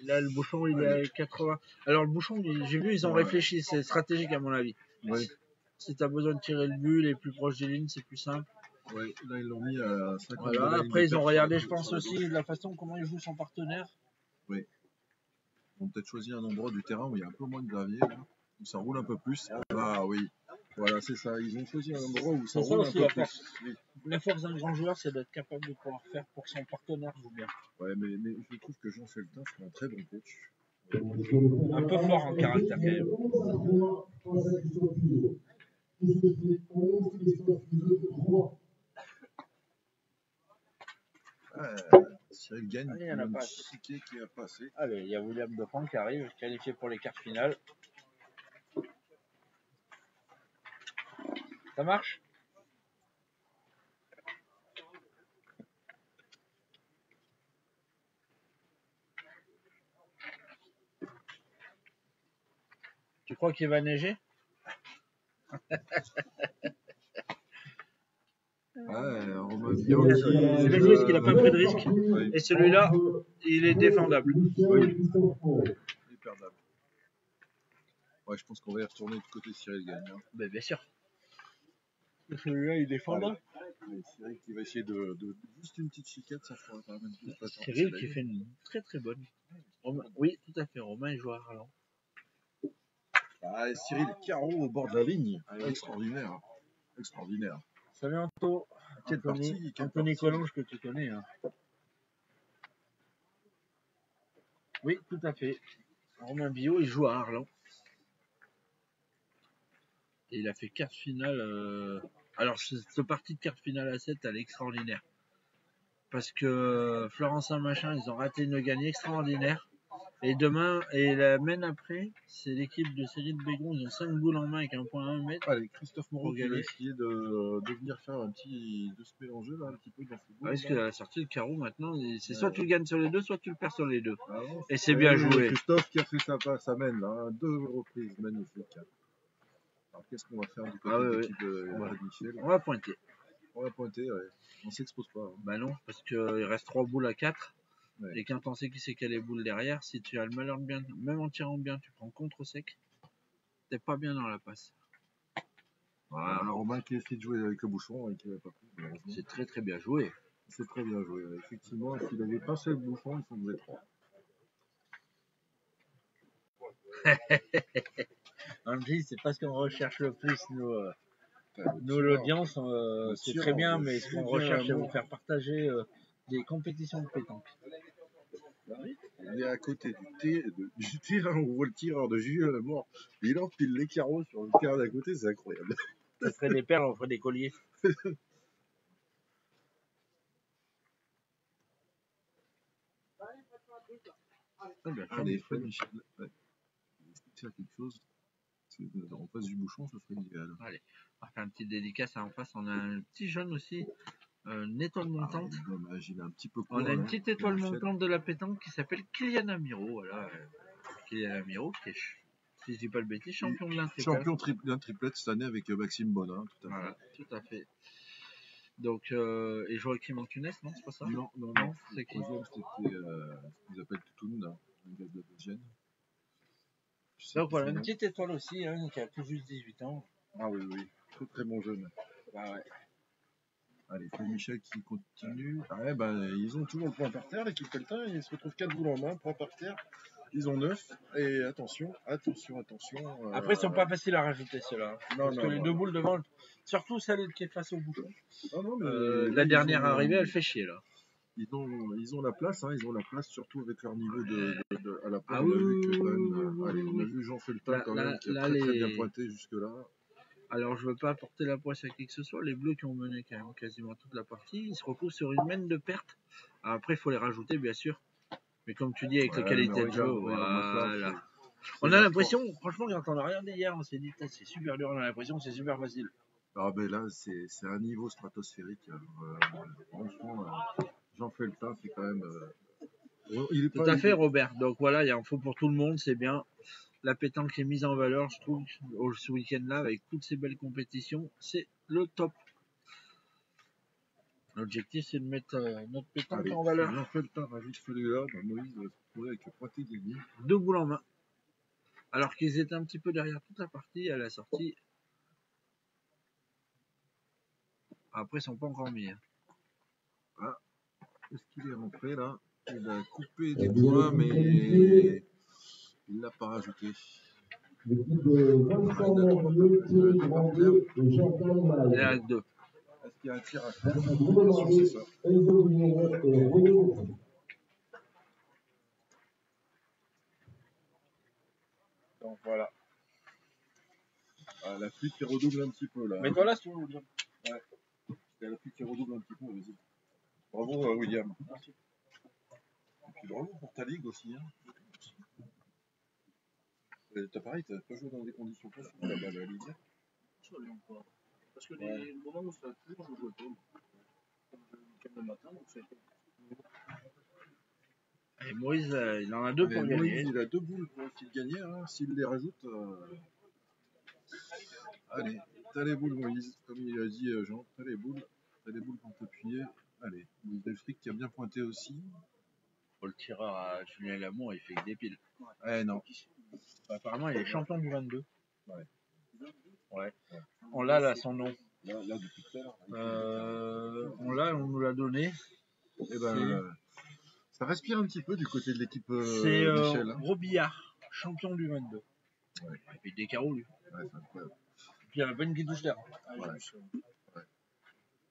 Là, le bouchon, il est à 80. Alors, le bouchon, j'ai vu, ils ont réfléchi. C'est stratégique, à mon avis. Oui. Si tu as besoin de tirer le but, les plus proches des lignes, c'est plus simple. Ouais, là, ils l'ont mis à 50. Voilà. Après, ils ont regardé, je pense aussi, de la façon comment il joue son partenaire. Oui. Ils ont peut-être choisi un endroit du terrain où il y a un peu moins de gravier, là, où ça roule un peu plus. Ah oui, voilà, c'est ça. Ils ont choisi un endroit où ça C'est ça roule un aussi peu la plus. force. Oui. La force d'un grand joueur, c'est d'être capable de pouvoir faire pour que son partenaire joue bien. Ouais, mais je trouve que Jean Feltin c'est un très bon coach. Un peu fort en caractère quand même. Cyril gagne. Allez, il y en a pas. Chiquet qui a passé. Allez, il y a William Defang qui arrive, qualifié pour les quarts finales. Ça marche? Tu crois qu'il va neiger? Romain Je l'ai dit, est-ce qu'il n'a pas pris de risque? Oui. Et celui-là, il est défendable. Oui. Il est perdable. Ouais, je pense qu'on va y retourner du côté de Cyril gagne. Hein. Ben, bien sûr. Celui-là, il est défendable. Ouais. Cyril qui va essayer de juste une petite chiquette, ça fera quand même plus de temps. Cyril qui fait une très très bonne. Romain, oui, tout à fait. Romain, il joue à Arlan. Ah, Cyril carreau au bord de la ligne. Extraordinaire. Extraordinaire. Salut Anto. Quelle partie, Anthony Collange que tu connais. Hein. Oui, tout à fait. Romain Billot, il joue à Arlan. Et il a fait quart finale. Alors, cette partie de quart finale à 7, elle est extraordinaire. Parce que Florence Saint-Machin, ils ont raté une gagne extraordinaire. Et demain, et la semaine après, c'est l'équipe de Cyril Bégon. Ils ont 5 boules en main avec un point à 1 mètre. Allez, Christophe Moreau qui va gagner. essayer de venir faire un petit. De se mélanger là, un petit peu dans ce bout. Parce que la sortie de carreau maintenant, c'est soit tu gagnes sur les deux, soit tu le perds sur les deux. Ah non, et c'est bien joué. Christophe qui a fait sa passe, ça mène là, hein, 2 reprises magnifiques. Alors qu'est-ce qu'on va faire du côté de l'équipe de Michel? On va pointer. On va pointer, ouais. On s'expose pas. Hein. Bah non, parce qu'il reste 3 boules à 4. Ouais. Et quand on sait qui c'est qui a les boules derrière, si tu as le malheur de bien, même en tirant bien, tu prends contre sec, t'es pas bien dans la passe. Voilà. Alors Romain qui essaie de jouer avec le bouchon et qui n'avait pas pris. C'est très très bien joué. C'est très bien joué. Effectivement, s'il avait passé le bouchon, il s'en faisait 3. André, c'est pas ce qu'on recherche le plus, nous l'audience, c'est très bien, mais ce qu'on recherche, c'est vous faire partager des compétitions de pétanque. Il est à côté du terrain où on voit le tireur de Julien Lemort. Il empile les carreaux sur le terrain d'à côté, c'est incroyable. Ça ferait des perles, on ferait des colliers. Allez, Fred Michel. Ouais. Il essaie de faire quelque chose. En face du bouchon, ça serait idéal. Allez, on va faire une petite dédicace. En face, on a un petit jeune aussi, une étoile montante. Dommage, il est un petit peu court, on a une petite étoile montante de la pétanque qui s'appelle Kylian Amiro. Voilà, Kylian Amiro, qui est, si je dis pas le bêtise, champion de l'un Champion d'un triplette cette année avec Maxime Bonin, tout à fait. Voilà, tout à fait. Donc, et Joachim Antunes, non, c'est pas ça? Non, c'est qui? Le troisième, c'était ce qu'ils appellent Toutoun, un gars de la deuxième. Donc voilà, une petite étoile aussi, hein, qui a tout juste 18 ans. Ah oui, très très bon jeune. Bah ouais. Allez, c'est Michel qui continue. Ah ouais, ils ont toujours le point par terre, l'équipe Pelletin, ils se retrouvent 4 boules en main, point par terre. Ils ont 9, et attention. Après, ils sont pas faciles à rajouter ceux-là. Parce que les deux boules devant, surtout celle qui est face au bouchon. La dernière arrivée, elle fait chier là. Ils ont la place, hein, surtout avec leur niveau à la pointe. Ah on a vu Jean Feltin quand même qui a très bien pointé jusque-là. Alors je veux pas apporter la poisse à qui que ce soit, les bleus qui ont mené quand même quasiment toute la partie, ils se retrouvent sur une mène de perte. Alors après il faut les rajouter bien sûr. Mais comme tu dis avec la qualité de jeu, voilà. On a l'impression, franchement quand on a regardé hier, on s'est dit c'est super dur, on a l'impression que c'est super facile. Ah ben là c'est un niveau stratosphérique. Franchement, Jean Feltin c'est quand même... Tout à fait Robert, donc voilà, il y a un faux pour tout le monde, c'est bien. La pétanque est mise en valeur, je trouve, ce week-end-là, avec toutes ces belles compétitions, c'est le top. L'objectif, c'est de mettre notre pétanque en valeur. Jean Feltin rajoute celui-là, Moïse va se retrouver avec le pointé gagné. 2 boules en main. Alors qu'ils étaient un petit peu derrière toute la partie, à la sortie. Après, ils sont pas encore mis. Hein. Ah, est-ce qu'il est rentré là? Il a coupé des points, mais il l'a pas rajouté. L'équipe de Vincent Morbier, Thierry Grandier et Jean-Paul Malade. Il est à 2. Est-ce qu'il y a un tir à faire? C'est ça. Enzo Vigneron et René Gauthier. Donc voilà. La pluie qui redouble un petit peu là. Mais toi là, si tu veux, William. Ouais. La pluie qui redouble un petit peu, vas-y. Bravo William. Merci. Et puis bravo pour ta ligue aussi. Hein. T'as pareil, t'as pas joué dans des conditions faciles là-bas, la ligue. Absolument pas. Parce que les moments où ça a plu, je jouais pas. Le matin, donc c'est. Et Moïse, il en a 2 pour gagner. Il a 2 boules pour qu'il gagne. Hein. S'il les rajoute. Allez, t'as les boules, Moïse. Comme il a dit Jean, t'as les boules pour t'appuyer. Allez, Moïse Delfric qui a bien pointé aussi. Le tireur à Julien Lamour, il fait que des piles. Ouais, non. Apparemment, il est champion du 22. Ouais. On l'a là, son nom. Là depuis tout à l'heure. On nous l'a donné. Et ça respire un petit peu du côté de l'équipe c'est Michel. Robillard, champion du 22. Ouais. Et puis des carreaux, lui. Ouais, c'est incroyable. Et puis il y a peine qui touche terre. Ouais.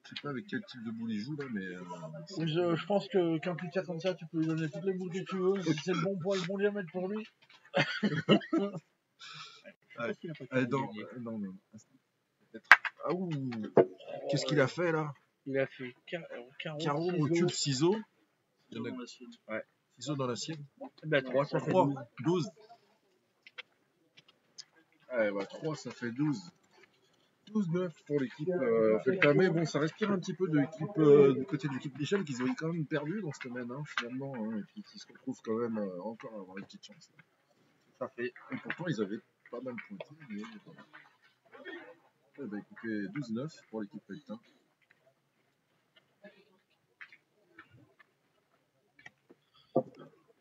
Je sais pas avec quel type de boule il joue là, mais. Je pense que quand tu tires comme ça, tu peux lui donner toutes les boules que tu veux. Si c'est le bon poids, le bon diamètre pour lui. Non. Ah ouh. Qu'est-ce qu'il a fait là? Il a fait carreau, recul, ciseaux. Ouais. Ciseaux dans l'assiette. 3, ça fait 12. Ouais, 3, ça fait 12. 12-9 pour l'équipe Feltin. Mais bon, ça respire un petit peu de du côté de l'équipe Michel qu'ils ont quand même perdu dans cette semaine, hein, finalement. Hein, et puis ils se retrouvent quand même encore à avoir une petite chance. Là. Ça fait. Et pourtant, ils avaient pas mal pointé. Mais voilà. Écoutez, 12-9 pour l'équipe Feltin.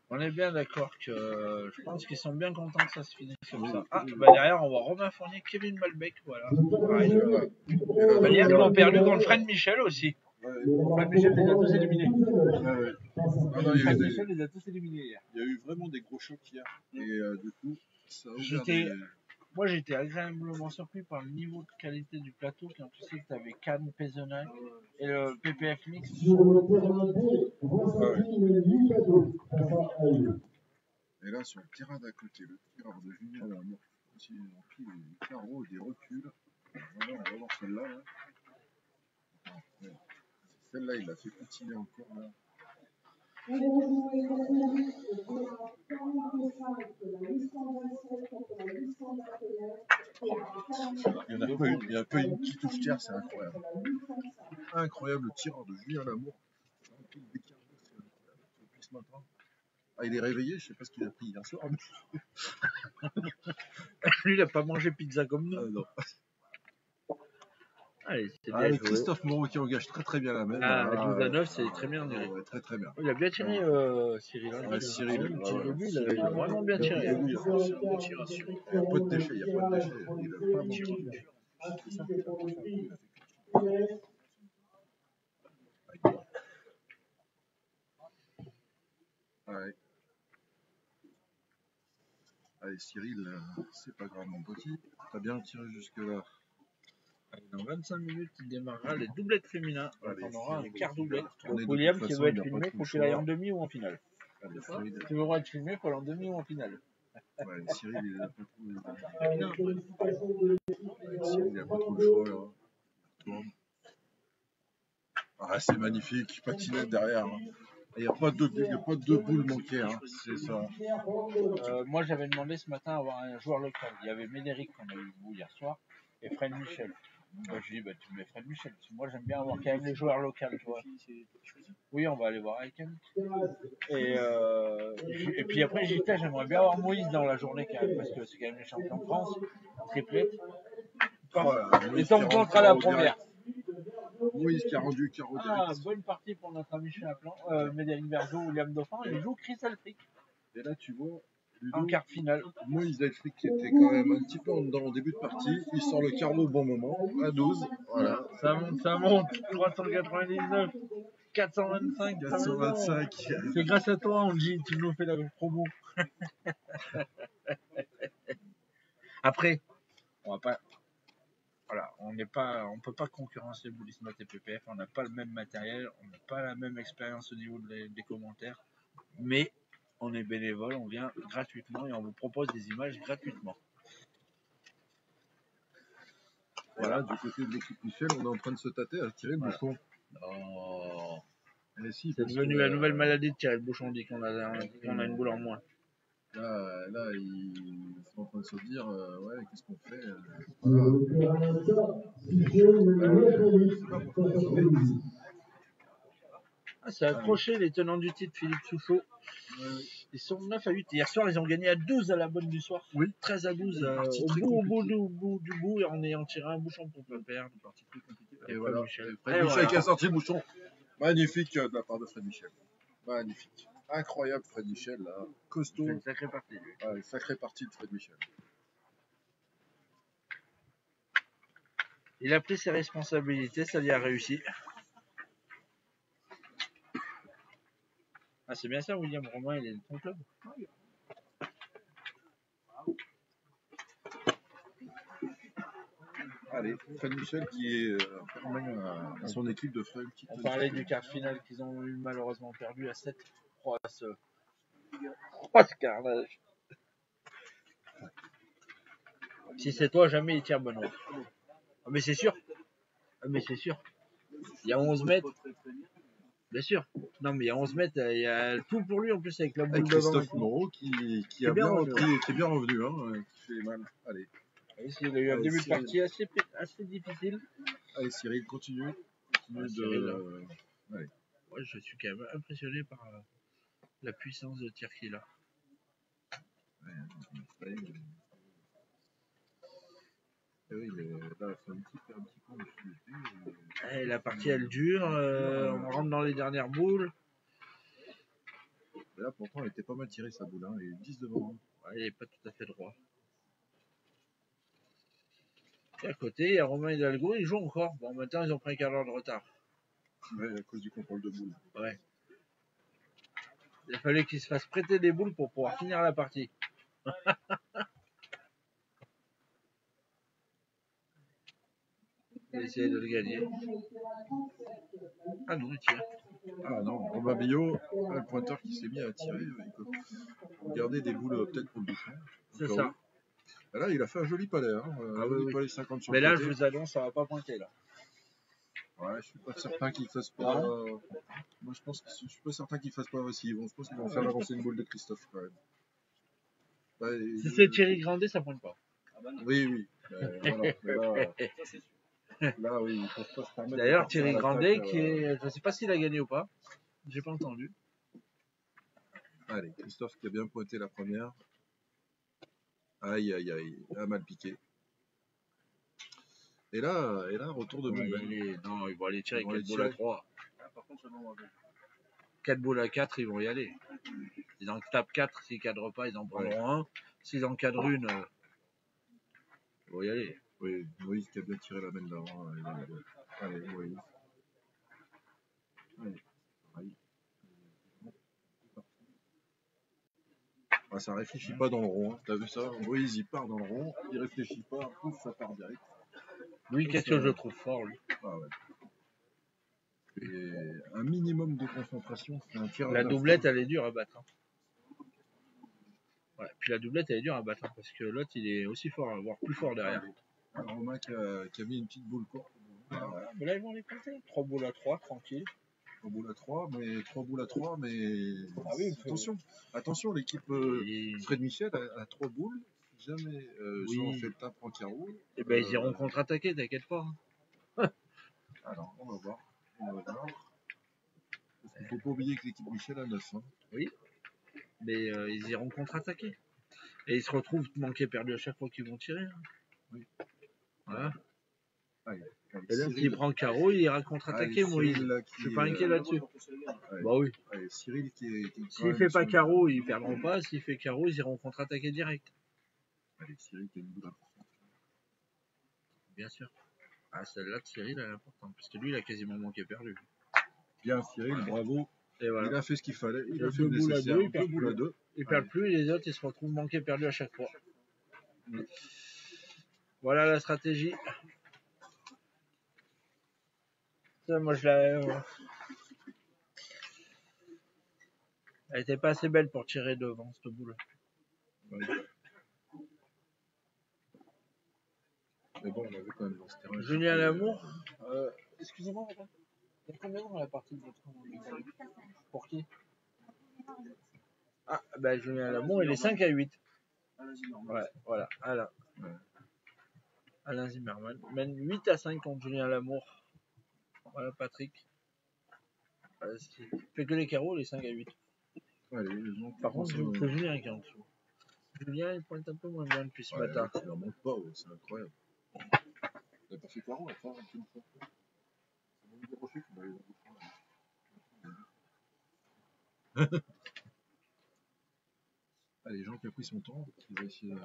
On est bien d'accord que je pense qu'ils sont bien contents que ça se finisse comme ça. Derrière, on voit Romain Fournier, Kevin Malbec, voilà. Hier, ils ont perdu contre Fred Michel aussi. Fred Michel les a tous éliminés. Michel les a tous éliminés hier. Il y a eu vraiment des gros chocs hier. Et du coup, ça a ouvert Moi, j'étais agréablement surpris par le niveau de qualité du plateau. Quand tu sais que tu avais Cannes, Pézenac et le PPF Mix. Et là, sur le terrain d'à côté, le tireur de Julien Lamour, aussi en pile des carreaux et des reculs. Voilà, on va voir celle-là. Là. Celle-là, il l'a fait continuer encore. Là. Il y a pas une qui touche terre, c'est incroyable. Incroyable le tireur de Julien Lamour. Depuis ce matin. Ah, il est réveillé, je sais pas ce qu'il a pris hier soir. Lui, il a pas mangé pizza comme nous. Non. Allez, c'est bien Avec joué. Christophe Moreau qui engage très bien la même. Ah, 12-9, c'est très bien. Ouais, très bien. Il a bien tiré, Cyril. Hein. Ouais, Cyril, Le petit début, il Cyril, a vraiment bien tiré. Il y a pas de déchets, il n'y a pas de déchets. Il a pas mangé. Ouais. Allez, Cyril, c'est pas grave, mon petit. T'as bien tiré jusque-là. Allez, dans 25 minutes, il démarrera les doublettes féminins. Allez, On aura un Cyril, quart doublette. on est Donc, de William, toute qui façon, veut il être a pas filmé, trop faut le qu'il aille choix. en demi ou en finale. Allez, Cyril, Si tu veux être filmé, il faut aller en demi ou en finale. ouais, Cyril, il a pas trop Cyril, il a pas trop le choix, là. Il tourne. Ah, c'est magnifique, patinette derrière. Hein. Il n'y a pas de boules manquées, hein. C'est ça. Moi, j'avais demandé ce matin à avoir un joueur local. Il y avait Médéric qu'on a eu vous hier soir et Fred Michel. Moi, je dis, bah, tu mets Fred Michel. Parce que moi, j'aime bien avoir quand même les joueurs locaux, tu vois. Oui, on va aller voir avec elle. Et puis après, j'aimerais bien avoir Moïse dans la journée quand même, parce que c'est quand même les champions de France, triplette. Et ton contre à la première. Moïse qui a rendu carreau Ah, bonne partie pour notre ami Chalaplan, Médéric Bergeau, William Dauphin. Il joue Chris Alfric Et là, tu vois, en quart finale. Moïse Alfric qui était quand même un petit peu en dedans au début de partie. Il sort le carreau au bon moment, à 12. Voilà. Ça monte. 399, 425. 425. C'est grâce à toi, Angie, tu nous fais la promo. Après, on va pas. Voilà, on peut pas concurrencer Boulismat et PPF, on n'a pas le même matériel, on n'a pas la même expérience au niveau des commentaires, mais on est bénévole, on vient gratuitement et on vous propose des images gratuitement. Voilà, du côté de l'équipe Michel, on est en train de se tâter à tirer le bouchon. Oh. Et si, C'est devenu la nouvelle maladie de tirer le bouchon, on dit qu'on a une boule en moins. Là, ils sont en train de se dire, ouais, qu'est-ce qu'on fait C'est accroché les tenants du titre, Philippe Souchot. Ils sont 9 à 8. Hier soir, ils ont gagné à 12 à la bonne du soir. Oui. 13 à 12 au bout du bout, et en ayant tiré un bouchon pour ne pas perdre. Partie plus compliquée. Et voilà, Michel. Fred Michel qui a sorti le bouchon. Magnifique de la part de Fred Michel. Magnifique. Incroyable Fred Michel, là. Costaud. C'est une sacrée partie, lui. Une sacrée partie de Fred Michel. Il a pris ses responsabilités, ça lui a réussi. Ah, c'est bien ça, William Romain, il est de ton club. Allez, Fred Michel qui permet à son équipe de faire une petite. On parlait du quart final qu'ils ont eu malheureusement perdu à 7. Oh, ce carnage. Si c'est toi, jamais il tire Benoît. Ah, mais c'est sûr. Il y a 11 mètres. Bien sûr. Non, mais il y a 11 mètres, il y a tout pour lui en plus avec la boule avec devant. Christophe Moreau qui est bien repris, qui est bien revenu, hein, qui fait mal. Allez. Il a eu un début de partie assez difficile. Allez, Cyril, continue. Allez. Ouais, je suis quand même impressionné par la puissance de tir qu'il a. Oui, là, c'est un petit peu de la partie, elle dure. On rentre dans les dernières boules. Là, pourtant, elle était pas mal tirée, sa boule. Hein. Elle est 10 devant. Ouais, il n'est pas tout à fait droit. Et à côté, il y a Romain Hidalgo, il joue encore. Bon, maintenant, ils ont pris un quart d'heure de retard. Ouais, à cause du contrôle de boule. Ouais. Il a fallu qu'il se fasse prêter des boules pour pouvoir finir la partie. Il a essayé de le gagner. Ah non, il tire. Ah non, Romain Billot, le pointeur qui s'est mis à tirer. Regardez des boules peut-être pour le bouchon. C'est ça. Là, il a fait un joli palais. Hein. Palais 50 sur mais là, côté. je vous annonce, ça va pas pointer là. Ouais, je suis pas certain qu'il fasse pas. Moi, je pense que je suis pas certain qu'il fasse pas aussi. Bon, je pense qu'ils vont faire avancer une boule de Christophe quand même. Bah, si c'est Thierry Grandet, ça pointe pas. Oui. Voilà. Là, oui, il faut pas se permettre. D'ailleurs, Thierry Grandet, qui est, je sais pas s'il a gagné ou pas. J'ai pas entendu. Allez, Christophe qui a bien pointé la première. Aïe, aïe, aïe, a mal piqué. Et là, retour de Boulbel. Non, ils vont aller tirer Ils vont 4 aller boules à tirer. 3. Ah, par contre, ça va, on va 4 boules à 4, ils vont y aller. Ils en tapent 4, s'ils cadrent pas, ils en prendront un. S'ils en cadrent une, ils vont y aller. Oui, Moïse qui a bien tiré la main d'avant. Allez, Moïse. Allez, aïe. Ah, ça réfléchit pas dans le rond. Hein. T'as vu ça? Moïse, il part dans le rond, il réfléchit pas, pouf, ça part direct. Lui, qu'est-ce que je trouve fort, lui. Ah ouais. Et un minimum de concentration, c'est un tir. La doublette, elle est dure à battre. Hein. Ouais, puis la doublette, elle est dure à battre, hein, parce que l'autre, il est aussi fort, voire plus fort derrière. Alors, Romain qui a mis une petite boule courte. Ah, mais là, ils vont les compter. 3 boules à 3, tranquille. 3 boules à 3, mais Ah oui, attention, l'équipe Fred Michel a 3 boules. Si jamais Jean fait le tap en carreau. Et ben, ils iront contre-attaquer, t'inquiète pas. Hein. Alors, on va voir. Parce qu'il ne faut pas oublier que l'équipe Michel a 9. Hein. Oui, mais ils iront contre-attaquer. Et ils se retrouvent manqués perdus à chaque fois qu'ils vont tirer. Hein. Oui. Voilà. Allez, Et là, s'il prend carreau, il ira contre-attaquer, Moïse. Je suis pas inquiet là-dessus. Bah oui. Allez, Cyril qui S'il fait pas carreau, ils perdront pas. S'il fait carreau, ils iront contre-attaquer direct. Allez, Cyril qui a une boule importante. Bien sûr. Ah, celle-là de Cyril, elle est importante. Parce que lui, il a quasiment manqué perdu. Bien, Cyril, bravo. Et voilà. Il a fait ce qu'il fallait. Il a fait deux le boules à nécessaire. deux, il perd 2 boules à 2. Ils perdent plus et les autres, ils se retrouvent manqués perdus à chaque fois. Voilà la stratégie. Ça, moi, je l'avais. Elle était pas assez belle pour tirer devant cette boule. Ouais. Mais bon, on a vu quand même dans ce terrain. Julien Lamour. Excusez-moi, madame. Il y a combien dans la partie de votre Pour qui? Ah, ben Julien Lamour, il est 5 à 8. Ouais, voilà. Alain. Ouais. Alain Zimmerman mène 8 à 5 contre Julien Lamour. Voilà, Patrick. Il fait que les carreaux, les 5 à 8. Allez, Par contre, c'est Julien qui est en dessous. Julien, il pointe un peu moins bien depuis ce matin. Il en manque pas, c'est incroyable. Il n'a pas fait carreau, la fin, une fois. C'est bon, décroché qu'on va les Allez, Jean qui a pris son temps, il va essayer de...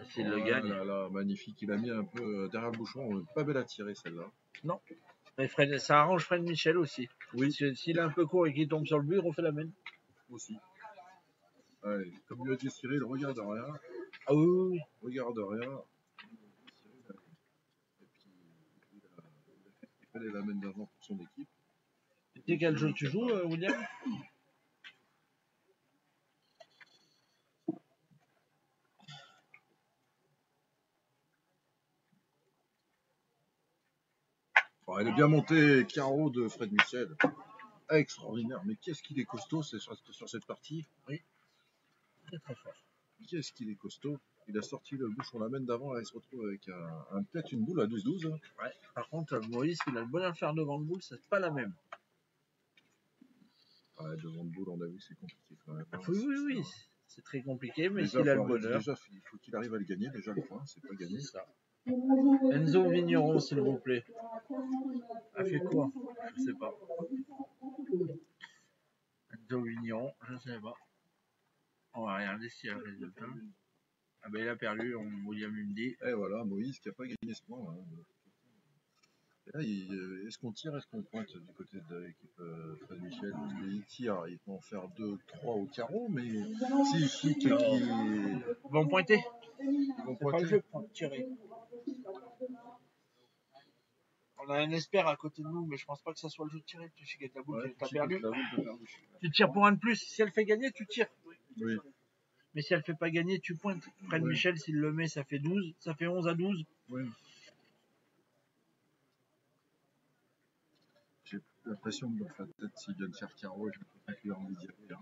S'il le gagne. Là, magnifique, il a mis un peu derrière le bouchon, pas belle à tirer celle-là. Non. Mais Fred, ça arrange Fred Michel aussi. Oui. S'il est un peu court et qu'il tombe sur le but, il refait la même. Aussi. Allez, comme lui a dit Cyril, regarde rien. Ah oui. Regarde rien. Et puis, il fallait la main d'avant pour son équipe. Tu sais quel jeu tu joues, William? Oh, elle est bien montée, carreau de Fred Michel. Extraordinaire. Mais qu'est-ce qu'il est costaud sur cette partie. Oui. Très très fort. Qu'est-ce qu'il est costaud. Il a sorti le bouchon la main d'avant, là il se retrouve avec peut-être une boule à 12-12. Hein. Ouais. Par contre, Maurice, il a le bonheur de faire devant le boule, c'est pas la même. Ouais, devant le boule, on a vu que c'est compliqué quand même. Hein. Oui. C'est très compliqué, mais déjà, s'il a le bonheur. Déjà, il faut qu'il arrive à le gagner. Déjà, le point, c'est pas gagné. C'est ça. Enzo Vigneron, s'il vous plaît. A fait quoi? Je sais pas. Enzo Vigneron, je sais pas. On va regarder s'il y a le résultat. Ah ben il a perdu, William me dit. Et voilà, Moïse qui n'a pas gagné ce point. Hein. Et là, est-ce qu'on tire, est-ce qu'on pointe du côté de l'équipe Fred Michel? Il tire, il peut en faire 2, 3 au carreau, mais s'il chic et qu'ils vont pointer. C'est pas le jeu de tirer. On a un expert à côté de nous, mais je pense pas que ça soit le jeu de tirer. Tu chiquettes la boule, t'as perdu. Tu tires pour un de plus. Si elle fait gagner, tu tires. Oui. Mais si elle fait pas gagner, tu pointes. Fred Michel, s'il le met, ça fait 12. Ça fait 11 à 12. Oui. J'ai l'impression que dans sa tête, s'il vient de faire carreau, je pense qu'il a envie d'y aller. Hein.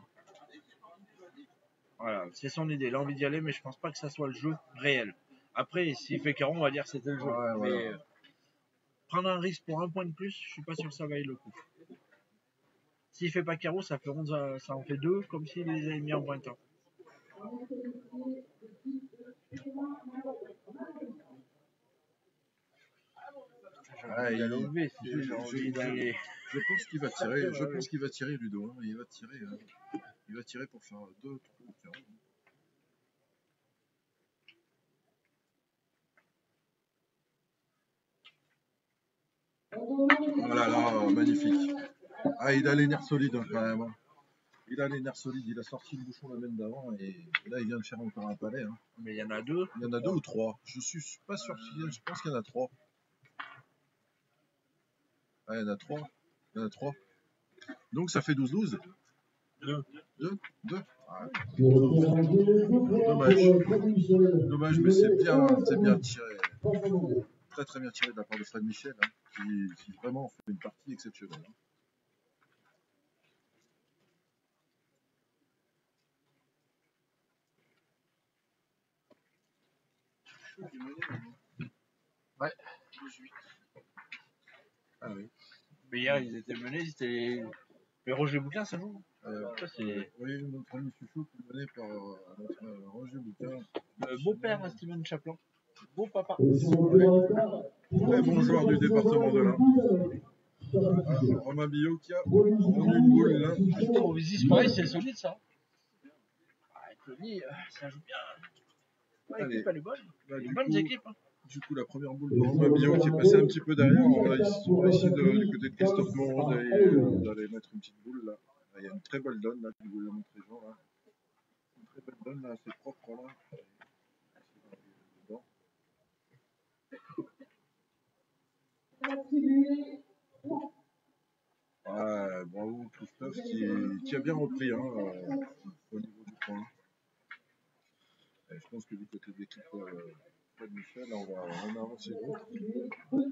Voilà, c'est son idée. Il a envie d'y aller, mais je pense pas que ça soit le jeu réel. Après, s'il fait carreau, on va dire que c'était le jeu. Ouais, mais prendre un risque pour un point de plus, je suis pas sûr que ça vaille le coup. S'il fait pas carreau, ça fait 11, ça en fait 2, comme s'il les avait mis en pointant. Il a levé, je pense qu'il va tirer. Je pense qu'il va tirer Ludo. Hein. Il va tirer. Il va tirer pour faire 2, 3 carreaux. Oh là là, magnifique. Ah, il a les nerfs solides hein, quand même. Hein. Il a les nerfs solides. Il a sorti le bouchon la main d'avant et là il vient de faire encore un palais. Hein. Mais il y en a 2. Il y en a 2 ou 3. Je suis pas sûr. Je pense qu'il y en a 3. Ah, il y en a 3. Il y en a 3. Donc ça fait 12-12. 2. Ah, dommage, mais c'est bien tiré. Très très bien tiré de la part de Fred Michel, hein, qui vraiment fait une partie exceptionnelle. Hein. Ouais. 18. Ah oui. Mais hier, ils étaient menés, c'était les Roger Bouquin, ça joue. Ça, c'est Oui, notre ami Chouchou, mené par notre Roger Bouquin. beau-père, Steven Chaplin. Beau papa. Très bon joueur du département de l'Ain. Romain Billot qui a rendu une boule là. Trovisis, pareil, c'est solide ça. Avec Tony, ça joue bien. Ouais, l'équipe, elle est bonne. Les bonnes équipes. Hein. Du coup, la première boule de Romain Billot qui est passée un petit peu derrière. Ils sont ici du côté de Christophe Moreau d'aller mettre une petite boule là. Il y a une très belle donne là, que vous le montrez Jean là. Une très belle donne là, c'est propre là. Ouais, bravo Christophe qui a bien repris hein, au niveau du point. Et je pense que du côté de l'équipe Fred Michel, on va avancer gros. Ouais,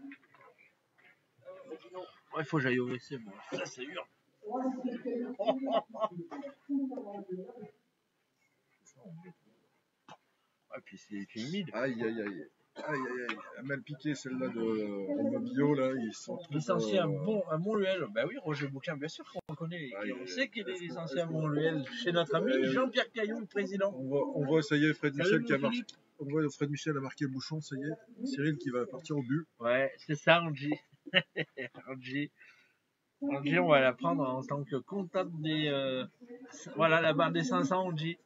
il faut que j'aille au WC, moi. Ça, c'est dur. Ouais, puis c'est humide. Aïe. Elle a mal piqué celle-là de Romain Billot, là. Ils sont licencié à Montluel. Bah oui, Roger Bouquin, bien sûr qu'on connaît. On sait qu'il est licencié à Montluel chez notre ami Jean-Pierre Caillou, le président. On voit, ça y est, Fred Michel qui a marqué. On voit Fred Michel a marqué le bouchon, ça y est. Cyril qui va partir au but. Ouais, c'est ça, Angie. Angie, on va la prendre en tant que comptable des. Voilà, la barre des 500, Angie.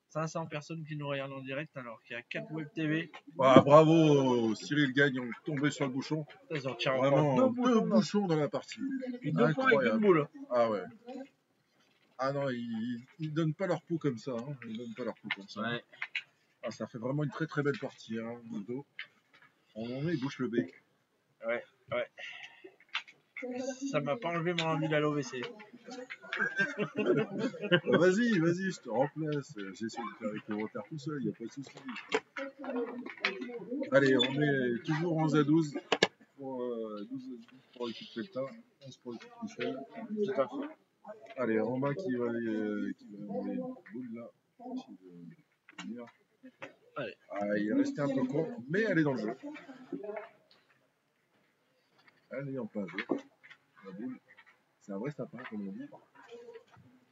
500 personnes qui nous regardent en direct alors qu'il y a 4 web TV. Ah, bravo, Cyril gagne, on est tombé sur le bouchon. Ils ont tiré vraiment deux bouchons dans la partie. Puis 2 points avec une boule. Ah ouais. Ah non, ils donnent pas leur peau comme ça. Hein. Ils donnent pas leur peau comme ça. Ouais. Ah, ça fait vraiment une très très belle partie. Hein, on en met, il bouche le bec. Ouais. Ça m'a pas enlevé mon envie d'aller au WC. Vas-y, je te remplace. J'essaie de faire avec le retard tout seul, il n'y a pas de souci. Allez, on est toujours 11 à 12 pour, 12 pour l'équipe Pelta, 11 pour l'équipe Michel. Tout à fait. Allez, Romain qui va enlever une boule là. Allez. Ah, il est resté un peu court, mais elle est dans le jeu. Elle est en plein jeu. La boule. C'est un vrai sapin, comme on dit.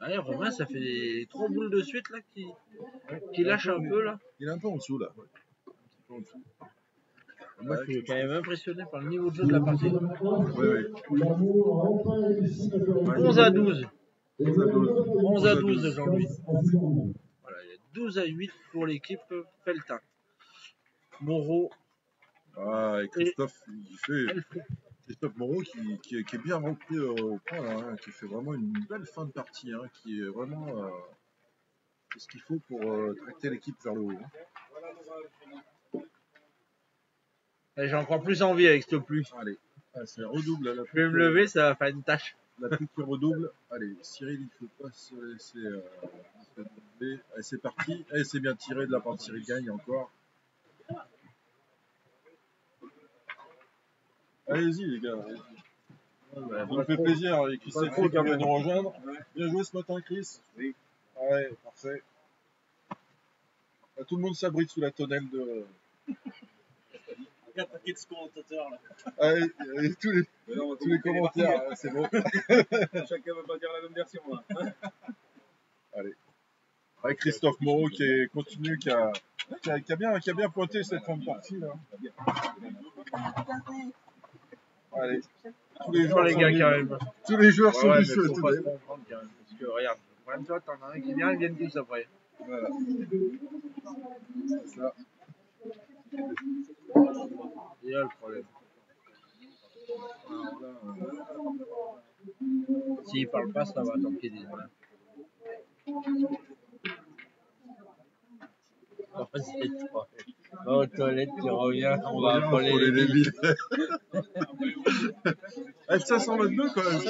Allez, Romain, ça fait 3 boules de suite là qui lâche un peu là. Il est un peu en dessous là. Un petit peu en dessous. Moi, je suis quand même impressionné par le niveau de jeu de la partie. Oui. 11 à 12. 11 à 12 aujourd'hui. Voilà, il y a 12 à 8 pour l'équipe Pelta. Moreau. Ah, et Christophe, il fait. Christophe Moreau qui est bien repris au point, là, hein, qui fait vraiment une belle fin de partie, hein, qui est vraiment ce qu'il faut pour tracter l'équipe vers le haut. Hein. J'ai encore plus envie avec cette pluie. Allez, c'est redouble. Là, je vais me lever, ça va faire une tâche. La pluie qui redouble. Allez, Cyril, il ne faut pas se laisser doubler. Allez, c'est parti. Allez, c'est bien tiré de la part de Cyril Gagne encore. Allez-y les gars, ça me fait plaisir avec Chris qui vient nous rejoindre. Bien joué ce matin Chris. Oui. Ouais, parfait. Tout le monde s'abrite sous la tonnelle de Il y a un paquet de commentateurs là. Allez, tous les commentaires, c'est bon. Chacun va pas dire la même version là. Avec Christophe Moreau qui continue, qui a bien pointé cette fin de partie là. Allez. Tous les joueurs, les gars, quand même. tous les joueurs sont Ouais, mais vicieux. faut pas se comprendre, quand même. Parce que regarde, même toi, t'en as un qui vient, ils viennent tous après. Voilà. C'est ça. C'est là le problème. S'ils parlent pas, ça va, tant qu'ils disent rien. Oh, c'est toi. Va aux toilettes, tu reviens, on va appeler Pour les les billes. débiles. F522 quand même.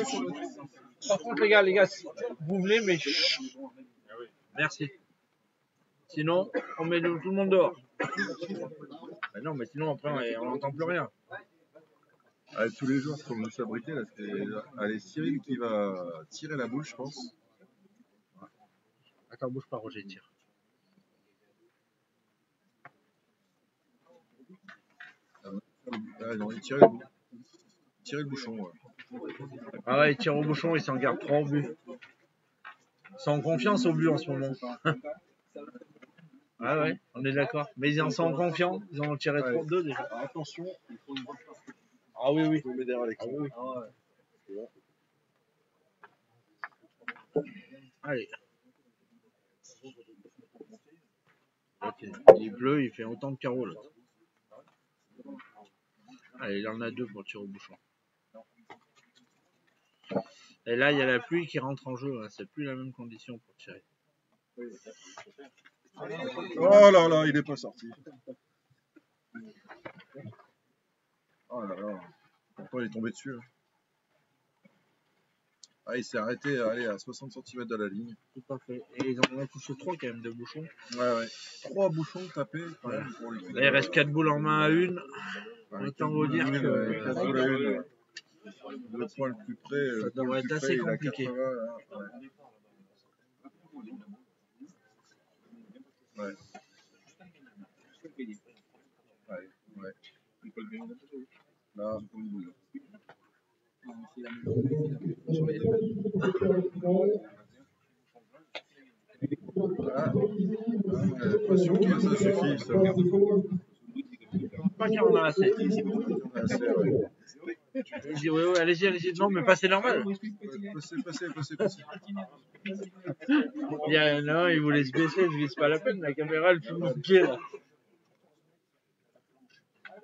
Par contre, les gars, vous venez, mais chut. Merci. Sinon, on met tout le monde dehors. Ben non, mais sinon, après, on n'entend plus rien. Allez, tous les joueurs sont venus s'abriter là. Allez, Cyril qui va tirer la boule, je pense. Attends, bouge pas, Roger, tire. Ah non, il tire la boule. Tirer le bouchon. Ouais. Ah ouais, il tire au bouchon, il s'en garde 3 au but. Ils sont en confiance au but en ce moment. Ah ouais, on est d'accord. Mais ils en sont confiants, ils en ont tiré 2 déjà. Alors, attention, il faut une bonne passe. Ah oui, oui. Il faut m'aider avec ça. Allez. Ok. Il pleut, il fait autant de carreaux l'autre. Allez, il en a 2 pour tirer au bouchon. Et là, il y a la pluie qui rentre en jeu. Hein. C'est plus la même condition pour tirer. Oh là là, il est pas sorti. Oh là là. Pourquoi il est tombé dessus là. Ah, il s'est arrêté allez, à 60 cm de la ligne. Tout à fait. Et ils en ont touché 3 quand même de bouchons. Ouais. 3 bouchons tapés quand même pour les. Là, il reste 4 boules en main à une. Autant vous dire que 4 boules à une. Le point le plus près. Ça devrait être assez compliqué. Ouais. Là. L'impression que ça suffit. Ça. Pas qu'il y en a assez. Je dis oui, allez-y. Non, mais pas c'est normal. Passez. Il y en a un, il voulait se baisser, je dis c'est pas la peine, la caméra elle filme mon pied là.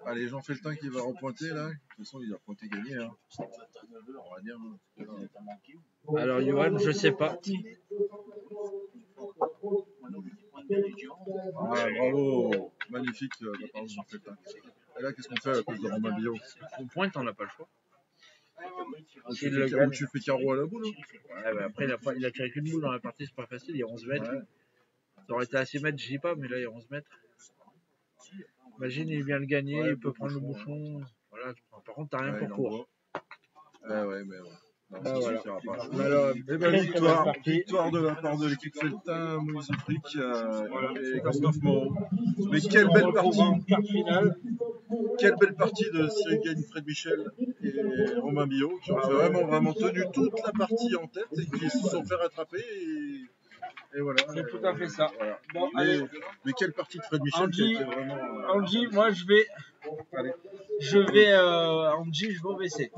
Allez, Jean Feltin qui va repointer là. De toute façon, il a pointé gagné. Hein. On va dire. Alors, Johan, je sais pas. Ah, bravo. Magnifique de la part de Jean Feltin. Et là, qu'est-ce qu'on fait à cause de Romain Billot? On pointe, on n'a pas le choix. Tu fais carreau à la boule. Ouais, bah après, il a tiré qu'une boule dans la partie, c'est pas facile, il y a 11 mètres. Ouais. Ça aurait été à 6 mètres, je dis pas, mais là, il y a 11 mètres. Imagine, il vient le gagner, il peut prendre le bouchon. Voilà, par contre, t'as rien pour court. Ouais, mais non, ça suffira pas. Alors, victoire de la part de l'équipe Feltin, Moïse Frick et Christophe Moreau. Mais quelle belle partie! Quelle belle partie de Cyril Gagne, Fred Michel et Romain Billot qui ont vraiment tenu toute la partie en tête et qui se sont fait rattraper. Et voilà. C'est tout à fait ça. Voilà. Bon, mais quelle partie de Fred Michel Angie, qui a été vraiment. Angie, moi je vais. Allez. Angie, je vais au WC.